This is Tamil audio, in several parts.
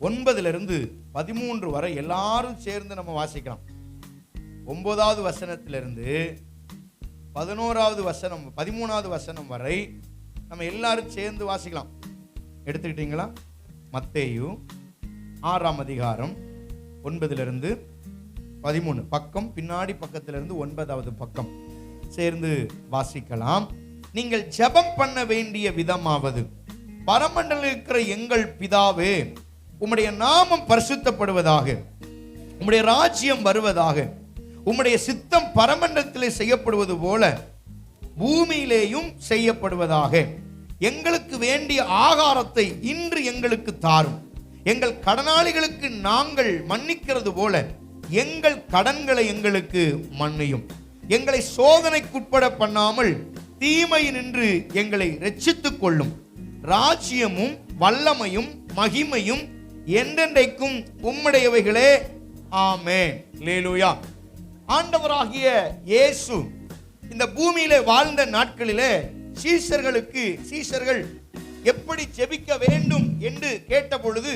9 13 வரை எல்லாரும் சேர்ந்து நம்ம வாசிக்கலாம். 9வது வசனத்திலிருந்து 11வது வசனம் 13வது வசனம் வரை நம்ம எல்லாரும் சேர்ந்து வாசிக்கலாம். எடுத்துக்கிட்டீங்களா? மத்தேயு 6ஆம் அதிகாரம் 9 13 பக்கம், பின்னாடி பக்கத்திலிருந்து 9வது பக்கம் சேர்ந்து வாசிக்கலாம். நீங்கள் ஜெபம் பண்ண வேண்டிய விதமாவது, பரமண்டலில் இருக்கிற எங்கள் பிதாவே, உம்முடைய நாமம் பரிசுத்தப்படுவதாக, உம்முடைய ராஜ்யம் வருவதாக, உம்முடைய சித்தம் பரமண்டலத்திலே செய்யப்படுவது போல பூமியிலேயும் செய்யப்படுவதாக. எங்களுக்கு வேண்டிய ஆகாரத்தை இன்று எங்களுக்கு தாரும். எங்கள் கடனாளிகளுக்கு நாங்கள் மன்னிக்கிறது போல எங்கள் கடன்களை எங்களுக்கு மன்னியும். எங்களை சோதனைக்குட்பட பண்ணாமல் தீமையினின்று எங்களை இரட்சித்துக் கொள்ளும். ராஜ்யமும் வல்லமையும் மகிமையும் என்றென்றைக்கும் உம்முடையவைகளே, ஆமென். அல்லேலூயா. ஆண்டவராகிய இயேசு இந்த பூமியிலே வாழ்ந்த நாட்களிலே சீஷர்கள் எப்படி ஜெபிக்க வேண்டும் என்று கேட்ட பொழுது,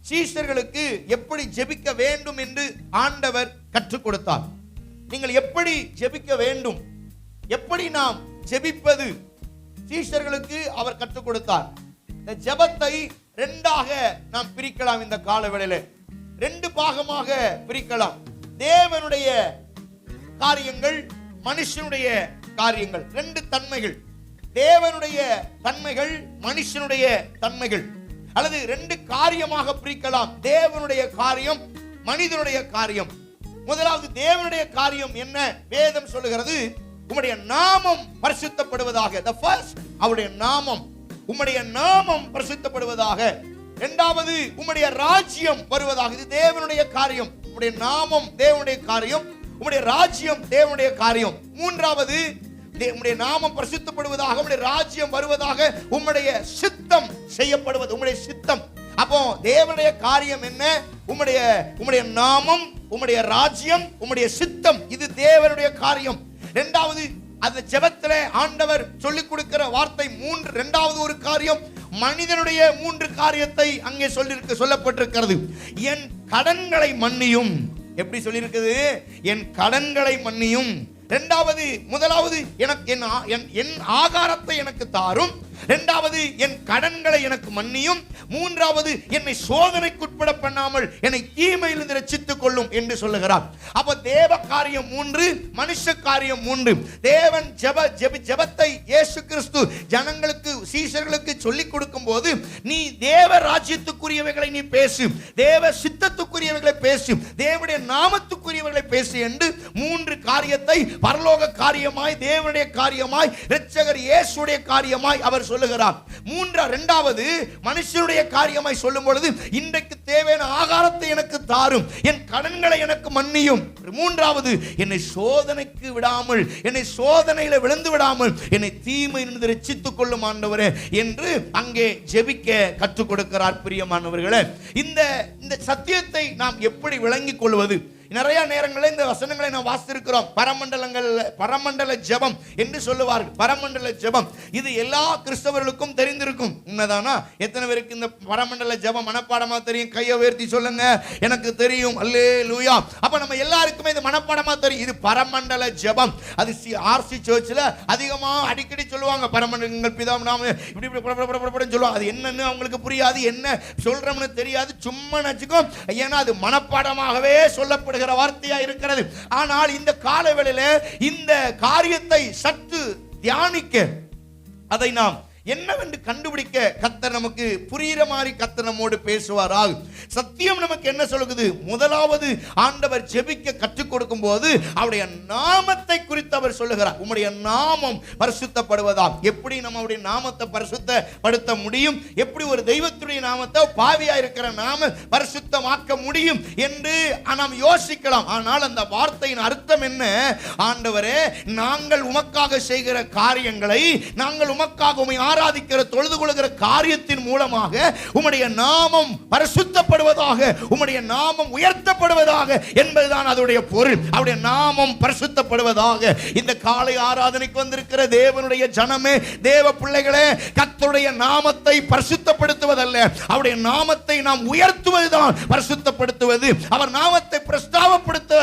சீஷர்களுக்கு எப்படி ஜெபிக்க வேண்டும் என்று ஆண்டவர் கற்றுக் கொடுத்தார். நீங்கள் எப்படி ஜெபிக்க வேண்டும், எப்படி நாம் ஜெபிப்பது, சீஷர்களுக்கு அவர் கற்றுக் கொடுத்தார். இந்த ஜெபத்தை 2ஆக நாம் பிரிக்கலாம். இந்த காலவேளையிலே 2 பாகமாக பிரிக்கலாம். தேவனுடைய காரியங்கள், மனுஷனுடைய காரியங்கள். 2 தன்மைகள், தேவனுடைய தன்மைகள், மனுஷனுடைய தன்மைகள். அல்லது 2 காரியமாக பிரிக்கலாம். தேவனுடைய காரியம், மனிதனுடைய காரியம். முதலாவது தேவனுடைய காரியம் என்ன? வேதம் சொல்லுகிறது, உம்முடைய நாமம் பரிசுத்தப்படுவதாக. the first, அவருடைய நாமம், உம்முடைய நாமம் பரிசுத்தப்படுவதாக. இரண்டாவது, உம்முடைய ராஜ்யம் வருவதாக. இது தேவனுடைய காரியம். உம்முடைய நாமம் தேவனுடைய காரியம், உம்முடைய ராஜ்யம் தேவனுடைய காரியம். மூன்றாவது, உம்முடைய நாமம் பரிசுத்தப்படுவதாக, உம்முடைய ராஜ்யம் வருவதாக, உம்முடைய சித்தம் செய்யப்படுவது. உம்முடைய சித்தம். அப்போ தேவனுடைய காரியம் என்ன? உம்முடைய நாமம், உம்முடைய ராஜ்யம், உம்முடைய சித்தம். இது தேவனுடைய காரியம். இரண்டாவது, அந்த ஜெபத்திலே ஆண்டவர் சொல்லிக் கொடுக்கிற வார்த்தை 3. இரண்டாவது ஒரு காரியம், மனிதனுடைய 3 காரியத்தை அங்கே சொல்லப்பட்டிருக்கிறது. என் கடன்களை மன்னியும். எப்படி சொல்லியிருக்குது? என் கடன்களை மன்னியும். முதலாவது என் ஆகாரத்தை எனக்கு தாரும். இரண்டாவது, என் கடன்களை எனக்கு மன்னியும். மூன்றாவது, என்னை சோதனைக்குட்பட பண்ணாமல் என்னை தீமையிலிருந்து ரட்சித்துக் கொள்ளும் என்று சொல்லுகிறார். அப்ப தேவ காரியம் 3, மனுஷ காரியம் 3. தேவன் ஜெபத்தை இயேசு கிறிஸ்து ஜனங்களுக்கு, சீஷர்களுக்கு சொல்லிக் கொடுக்கும் போது, நீ தேவ ராஜ்யத்துக்குரியவைகளை நீ பேசு, தேவ சித்தத்துக்குரியவைகளை பேசு, தேவனுடைய நாமத்துக்குரியவைகளை பேசு என்று 3 காரியத்தை பரலோக காரியமாய், தேவனுடைய காரியமாய், இரட்சகர் இயேசுடைய காரியமாய் அவர் சொல்லுகிறார். இரண்டாவது மனுஷனுடைய காரியமாய் சொல்லும் பொழுது, இன்றைக்கு தேவையான ஆகாரத்தை எனக்கு தாரும், என் கடன்களை எனக்கு மன்னியும். மூன்றாவது, என்னை சோதனைக்கு விடாமல், என்னை சோதனையில விழுந்து விடாமல் என்னை தீமையிலிருந்து ரட்சித்துக் கொள்ளும் ஆண்டவரே என்று அங்கே ஜெபிக்க கற்றுக் கொடுக்கிறார். பிரியமானவர்களே, இந்த சத்தியத்தை நாம் எப்படி விளங்கிக் கொள்வது? நிறைய நேரங்களில் இந்த வசனங்களை நாம் வாசித்திருக்கிறோம். பரமண்டல ஜெபம் என்று சொல்லுவார்கள். பரமண்டல ஜெபம் இது எல்லா கிறிஸ்தவர்களுக்கும் தெரிந்திருக்கும். உண்மைதானா? எத்தனை பேருக்கு இந்த பரமண்டல ஜெபம் மனப்பாடமா தெரியும்? கையை உயர்த்தி சொல்லுங்க. எனக்கு தெரியும். அல்லேலூயா. அப்ப நம்ம எல்லாருக்குமே இது மனப்பாடமா தெரியும். இது பரமண்டல ஜெபம். அது ஆர்சி சர்ச்சில் அதிகமா அடிக்கடி சொல்லுவாங்க. பரமண்டலங்கள் பிதா நாம இப்படி சொல்லுவாங்க. அது என்னன்னு அவங்களுக்கு புரியாது, என்ன சொல்றோம்னு தெரியாது, சும்மா நினைச்சுக்கோ. ஏன்னா அது மனப்பாடமாகவே சொல்லப்படுது வார்த்தையா இருக்கிறது. ஆனால் இந்த காலவேளையில இந்த காரியத்தை சற்று தியானிக்க, அதை நாம் என்னவென்று கண்டுபிடிக்க கர்த்தர் நமக்கு புரிகிற மாதிரி கர்த்தர் நம்மோடு பேசுவாராக. சத்தியம் நமக்கு என்ன சொல்லுகிறது? முதலாவது ஆண்டவர் ஜெபிக்க கற்றுக் கொடுக்கும் போது அவருடைய நாமத்தை குறித்து அவர் சொல்லுகிறார். உம்முடைய நாமம் பரிசுத்தப்படுவதாம். எப்படி நம்முடைய நாமத்தை பரிசுத்தப்படுத்த முடியும்? எப்படி ஒரு தெய்வத்துடைய நாமத்தை பாவியா இருக்கிற நாம பரிசுத்தமாக்க முடியும் என்று நாம் யோசிக்கலாம். ஆனால் அந்த வார்த்தையின் அர்த்தம் என்ன? ஆண்டவரே, நாங்கள் உமக்காக செய்கிற காரியங்களை, நாங்கள் உமக்காக உம்மை ஆராதிக்கிற, தொழுது கொள்கிற காரியத்தின் மூலமாக உம்முடைய நாமம் பரிசுத்தப்படுவதாக உயர்த்தப்படுவதாக, உம்முடைய நாமம் உயர்த்தப்படுவதாக என்பதுதான் அதனுடைய பொருள். அவருடைய நாமம் பரிசுத்தப்படுவதாக. இந்த காலை ஆராதனைக்கு வந்திருக்கிற தேவனுடைய ஜனமே, தேவ பிள்ளைகளே, கர்த்தருடைய நாமத்தை பரிசுத்தப்படுத்துவதல்ல, அவருடைய நாமத்தை நாம் உயர்த்துவதுதான் பரிசுத்தப்படுத்துவது. அவர் நாமத்தை பிரஸ்தாபப்படுத்த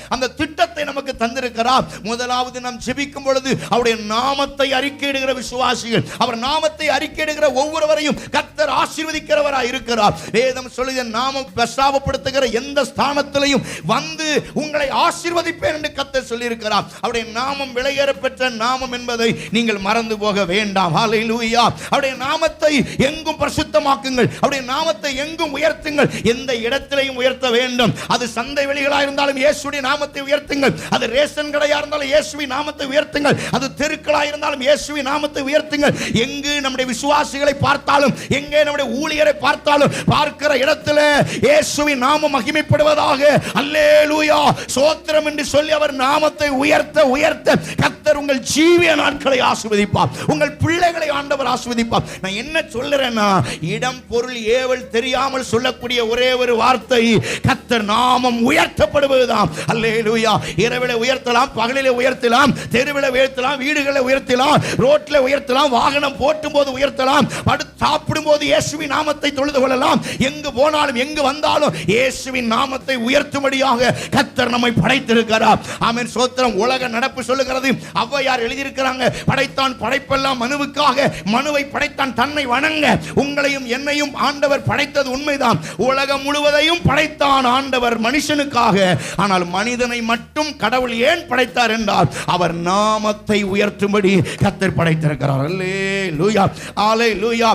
அந்த திட்டத்தை நமக்கு தந்திருக்கிறார். முதலாவது நாம் ஜெபிக்கும் பொழுது அவருடைய நாமத்தை அறிக்கையிடுகிற விசுவாசிகள், அவர் நாமத்தை அறிக்கையிடுகிற ஒவ்வொருவரையும் கர்த்தர் ஆசீர்வதிக்கிறவராய் இருக்கிறார். வேதம் சொல்லுகிற நாமம் பிரஸ்தாபப்படுத்துகிற எந்த ஸ்தானத்திலையும் வந்து உங்களை ஆசீர்வதிப்பேன் என்று கர்த்தர் சொல்லி இருக்கிறார். அவருடைய நாமம் விலையேற பெற்ற நாமம் என்பதை நீங்கள் மறந்து போக வேண்டாம். ஹல்லேலூயா. அவருடைய நாமத்தை எங்கும் பரிசுத்தமாக்குங்கள், அவருடைய நாமத்தை எங்கும் உயர்த்துங்கள். எந்த இடத்திலையும் உயர்த்த வேண்டும். அது சந்தை வெளிகளா இருந்தாலும் இயேசுவின் நாமத்தை உயர்த்துங்கள், அது ரேஷன் கடையா இருந்தாலும் இயேசுவின் நாமத்தை உயர்த்துங்கள், அது தெருக்களா இருந்தாலும் இயேசுவின் நாமத்தை உயர்த்துங்கள். எங்கு நம்முடைய விசுவாசிகளை பார்த்தாலும், எங்கே நம்முடைய ஊழியரை பார்த்தாலும், பார்க்கிற இடத்துல இயேசுவின் நாமம் மகிமைப்படுவதாக. அல்லேலூயா, ஸ்தோத்திரம் என்று சொல்லி அவர் நாமத்தை உயர்த்த உயர்த்த கர்த்தர் உங்கள் ஜீவிய நாட்களை ஆசீர்வதிப்பார், உங்கள் பிள்ளைகளை ஆண்டவர் ஆசீர்வதிப்பார். நான் என்ன சொல்றேன்னா, இடம் பொருள் ஏவல் தெரியாமல் சொல்லக்கூடிய ஒரே ஒரு வார்த்தை, கர்த்தர் நாமம் உயர்த்தப்படுவதுதான். அல்லேலூயா. இரவிலே உயர்த்தலாம், பகலிலே உயர்த்தலாம், தெருவிலே உயர்த்தலாம், வீடுகளை உயர்த்தலாம், ரோட்ல உயர்த்தலாம், வாகனம் போட்டும் போது உயர்த்தலாம், சாப்பிடும் போது இயேசுவின் நாமத்தை தொழுது கொள்ளலாம். எங்கு போனாலும் எங்கு வந்தாலும் இயேசுவின் நாமத்தை உயர்த்தும்படியாக கர்த்தர் நம்மை படைத்திருக்கிறார். ஆமென், ஸ்தோத்திரம். உலக நடப்பு சொல்லுகிறது, ஔவையார் எழுதியிருக்கிறாங்க, படைத்தான் படைப்பெல்லாம் மனுவுக்காக, மனுவை படைத்தான் தன்னை வணங்க. உங்களையும் என்னையும் ஆண்டவர் படைத்தது உண்மைதான். உலகம் முழுவதையும் படைத்தான் ஆண்டவர் மனுஷனுக்காக. ஆனால் மனிதனை மட்டும் கடவுள் ஏன் படைத்தார் என்றால், அவர் நாமத்தை உயர்த்தும்படி கர்த்தர் படைத்திருக்கிறார். அல்லேலூயா, அல்லேலூயா.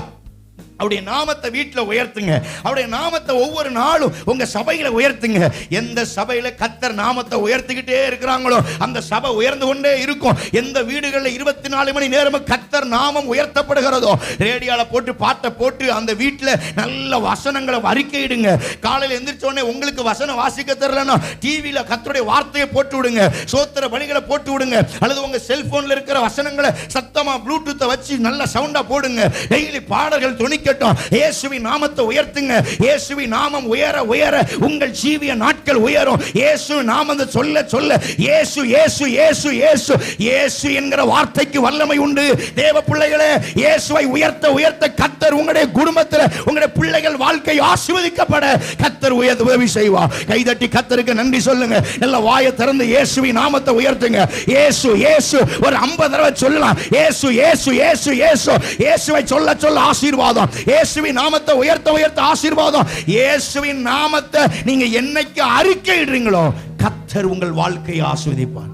அவருடைய நாமத்தை வீட்டில் உயர்த்துங்க, அவருடைய நாமத்தை ஒவ்வொரு நாளும் உங்க சபையில உயர்த்துங்க. எந்த சபையில கர்த்தர் நாமத்தை உயர்த்திக்கிட்டே இருக்கிறாங்களோ அந்த சபை உயர்ந்து கொண்டே இருக்கும். எந்த வீடுகளில் 24 மணி நேரமும் கர்த்தர் நாமம் உயர்த்தப்படுகிறதோ, ரேடியோல போட்டு பாட்டை போட்டு அந்த வீட்டில் நல்ல வசனங்களை அறிக்கையிடுங்க. காலையில் எந்திரிச்ச உடனே உங்களுக்கு வசனம் வாசிக்க தெரியலன்னா டிவியில கர்த்தருடைய வார்த்தையை போட்டு விடுங்க, சோத்திர பலிகளை போட்டு விடுங்க, அல்லது உங்க செல்போன்ல இருக்கிற வசனங்களை சத்தமா ப்ளூடூத்தை வச்சு நல்ல சவுண்டா போடுங்க. டெய்லி பாடல்கள் துணிக்கட்டும். இயேசுவின் நாமத்தை உயர்த்துங்க. இயேசுவின் நாமம் உயர உயர உங்கள் ஜீவிய நாட்கள் உயரும். இயேசு நாமத்தை சொல்ல சொல்ல இயேசு இயேசு இயேசு இயேசு இயேசு என்கிற வார்த்தைக்கு வல்லமை உண்டு. தேவ பிள்ளைகளே, இயேசுவை உயர்த்த உயர்த்த கர்த்தர் உங்களுடைய குடும்பத்தில் உங்களுடைய பிள்ளைகள் வாழ்க்கை ஆசீர்வதிக்கப்பட கர்த்தர் உதவி செய்வார். கைதட்டி கர்த்தருக்கு நன்றி சொல்லுங்க. நல்ல வாயை திறந்து இயேசுவின் நாமத்தை உயர்த்துங்க. இயேசு இயேசு ஒரு 50 தடவை சொல்லலாம். இயேசு இயேசு இயேசு இயேசு இயேசுவை சொல்ல சொல்ல ஆசீர்வாதம். இயேசுவின் நாமத்தை உயர்த்த உயர்த்த ஆசீர்வாதம். இயேசுவின் நாமத்தை நீங்க என்னைக்கு அறிக்கையிடுறீங்களோ கர்த்தர் உங்கள் வாழ்க்கையை ஆசீர்வதிப்பார்.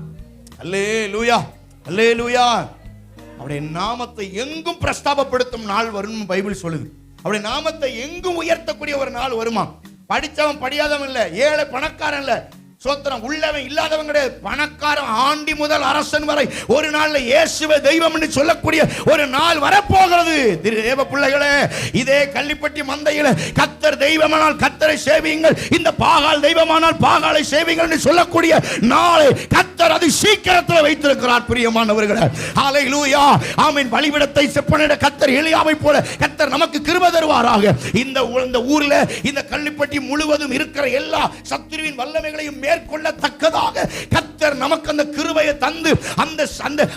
அல்லேலூயா, அல்லேலூயா. அவருடைய நாமத்தை எங்கும் பிரஸ்தாபப்படுத்தும் நாள் வரும் பைபிள் சொல்லுது. அவருடைய நாமத்தை எங்கும் உயர்த்தக்கூடிய ஒரு நாள் வருமா. படிச்சவன் படியாதவன் இல்ல, ஏழை பணக்காரன் இல்ல, சோத்திரம், உள்ளவன் இல்லாதவன் கிடையாது. பணக்காரன் ஆண்டி முதல் அரசன் வரை ஒரு நாள்ல இயேசுவே தெய்வம் என்று சொல்லக்கூடிய ஒரு நாள் வரப்போகிறது. தேவ பிள்ளைகளே, இதே கள்ளிப்பட்டி மந்தையில் கர்த்தர் தெய்வமானால் கர்த்தரை சேவியுங்கள், இந்த பாகால் தெய்வமானால் பாகாலை சேவியுங்கள் என்று சொல்லக்கூடிய நாளை கர்த்தர் அது சீக்கிரத்தில் வைத்திருக்கிறார். பிரியமானவர்களே, ஹல்லேலூயா, ஆமென். பலிபீடத்தை செப்பனிட கர்த்தர் எலியாவை போல கர்த்தர் நமக்கு கிருபை தருவாராக. இந்த ஊர்ல இந்த கள்ளிப்பட்டி முழுவதும் இருக்கிற எல்லா சத்துருவின் வல்லமைகளையும் மேற்கொள்ளத்தக்கதாக கர்த்தர் நமக்கு அந்த கிருபையை தந்து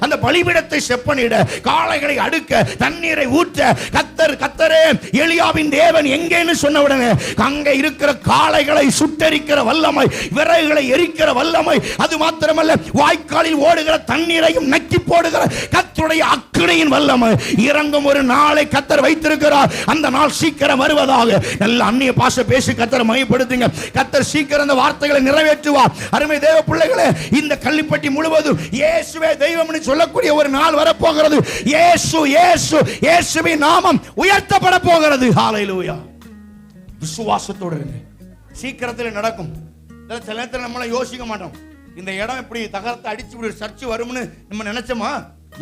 அந்த பலிபீடத்தை செப்பனிட, காளைகளை அடுக்க, தண்ணீரை ஊற்ற கர்த்தரே எலியாவின் தேவன் எங்கேன்னு சொன்ன உடனே அங்கே இருக்கிற காளைகளை சுட்டரிக்கிற வல்லமை, விறகுகளை எரிக்கிற வல்லமை, அது மாத்திரமல்ல வாய்க்காலில் ஓடுகிற தண்ணீரையும் நக்கி போடுகிற கர்த்தருடைய அக்கினியின் வல்லமை இறங்கும் ஒரு நாளை கர்த்தர் வைத்திருக்கிறார். அந்த நாள் சீக்கிரம் வருவதாக. நல்ல அந்நிய பாஷை பேசி கர்த்தரை மகிமைப்படுத்துங்க. கர்த்தர் சீக்கிரம் அந்த வார்த்தைகளை நிறைவேற்றுவார். அருமை தேவ பிள்ளைகளே, இந்த கள்ளிப்பட்டி முழுவதும் இயேசுவே தெய்வம் என்று சொல்லக்கூடிய ஒரு நாள் வரப்போகிறது. இயேசு இயேசு இயேசுவின் நாமம் உயர்த்தப்பட போகிறது. ஹல்லேலூயா. விசுவாசத்தோடு இருங்க, சீக்கிரத்தில் நடக்கும். சில நேரத்தில் நம்மள யோசிக்க மாட்டோம், இந்த இடம் இப்படி தகரத்தை அடிச்சு சர்ச்சு வரும்னு நம்ம நினைச்சோமா?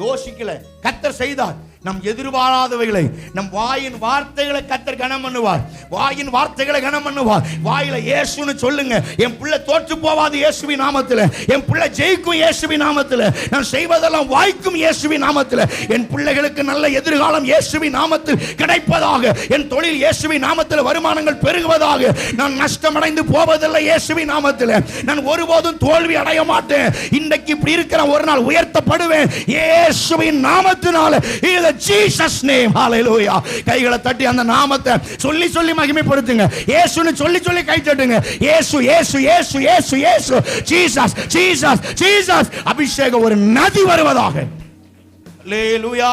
யோசிக்கல. கர்த்தர் செய்தார். நம் எதிர்பாராதவைகளை, நம் வாயின் வார்த்தைகளை கர்த்தர் கனம் பண்ணுவார். வாயின் வார்த்தைகளை கனம் பண்ணுவார். வாயில இயேசுன்னு சொல்லுங்க. என் பிள்ளை தோற்று போவாது இயேசுவின் நாமத்தில். என் பிள்ளை ஜெயிக்கும் இயேசுவின் நாமத்தில். நான் செய்வதெல்லாம் வாய்க்கும் இயேசுவின் நாமத்தில். என் பிள்ளைகளுக்கு நல்ல எதிர்காலம் இயேசுவின் நாமத்தில் கிடைப்பதாக. என் தொழில் இயேசுவின் நாமத்தில் வருமானங்கள் பெருகுவதாக. நான் நஷ்டமடைந்து போவதில்லை இயேசுவின் நாமத்தில். நான் ஒருபோதும் தோல்வி அடைய மாட்டேன். இன்றைக்கு இப்படி இருக்கிற ஒரு நாள் உயர்த்தப்படுவேன் இயேசுவின் நாமத்தினால. In Jesus name. Hallelujah. கைகளை தட்டி அந்த நாமத்தை சொல்லி சொல்லி மகிமைப்படுத்துங்க. இயேசுன்னு சொல்லி சொல்லி கை தட்டுங்க. இயேசு இயேசு இயேசு இயேசு இயேசு. Jesus Jesus Jesus. அபிஷேகம் ஒரு நதி வருவதாக. ஹல்லேலூயா.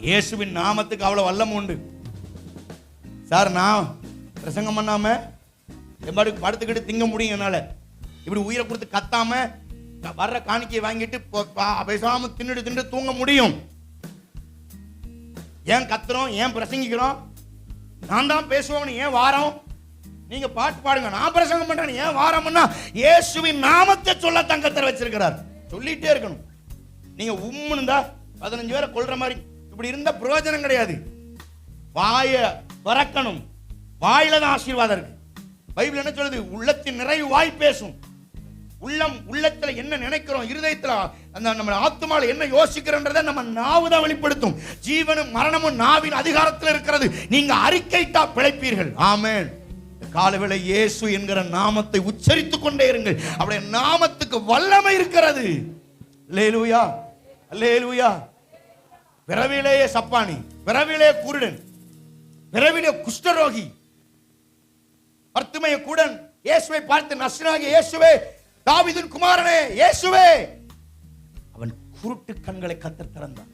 இயேசுவின் நாமத்துக்கு அவ்வளவு வல்லமை உண்டு. சார் நான் பிரசங்கம் பண்ணாம எம்பாடுக்கு படுத்துக்கிட்டு திங்க முடியும். என்னால இப்படி உயிரை கொடுத்து கத்தாம வர்ற காணிக்கையை வாங்கிட்டு பேசாம தின்னுட்டு தின்னுட்டு தூங்க முடியும். ஏன் கத்துறோம்? ஏன் பிரசங்கிக்கிறோம்? நான் தான் பேசுவோம், ஏன் வாரம்? நீங்க பாட்டு பாடுங்க, நான் பிரசங்கம் பண்றேன், ஏன் வாரம்னா இயேசுவின் நாமத்தை சொல்ல தங்கத்தர வச்சிருக்கிறார். சொல்லிட்டே இருக்கணும். நீங்க உம்முன்னு 15 பேரை கொல்ற மாதிரி இப்படி இருந்த பிரயோஜனம் கிடையாது. வாய திறக்கணும். வாயில தான் ஆசீர்வாதம் இருக்கு. பைபிள் என்ன சொல்லுது? உள்ளத்தின் நிறைவு வாய் பேசும். உள்ளத்துல என்ன நினைக்கிறோம், இருதயத்துல அந்த நம்ம ஆத்துமால என்ன யோசிக்கிறோன்றதை நம்ம நாவு தான் வெளிப்படுத்தும். ஜீவனும் மரணமும் நாவின் அதிகாரத்தில் இருக்கிறது. நீங்க அறிக்கையிட்டா பிழைப்பீர்கள். ஆமென். காலவேளை இயேசு என்கிற நாமத்தை உச்சரித்துக் கொண்டே இருங்கள். அவருடைய நாமத்துக்கு வல்லமை இருக்கிறது. அல்லேலூயா அல்லேலூயா. பிறவிலேயே சப்பானி, பிறவிலே குருடன், பிறவிலே குஷ்டரோகி, பர்த்திமேயு குருடன் இயேசுவை பார்த்து நசரேயனாகிய இயேசுவே, தாவீதின் குமாரனே இயேசுவே, அவன் குருட்டு கண்களை கர்த்தர் திறந்தார்.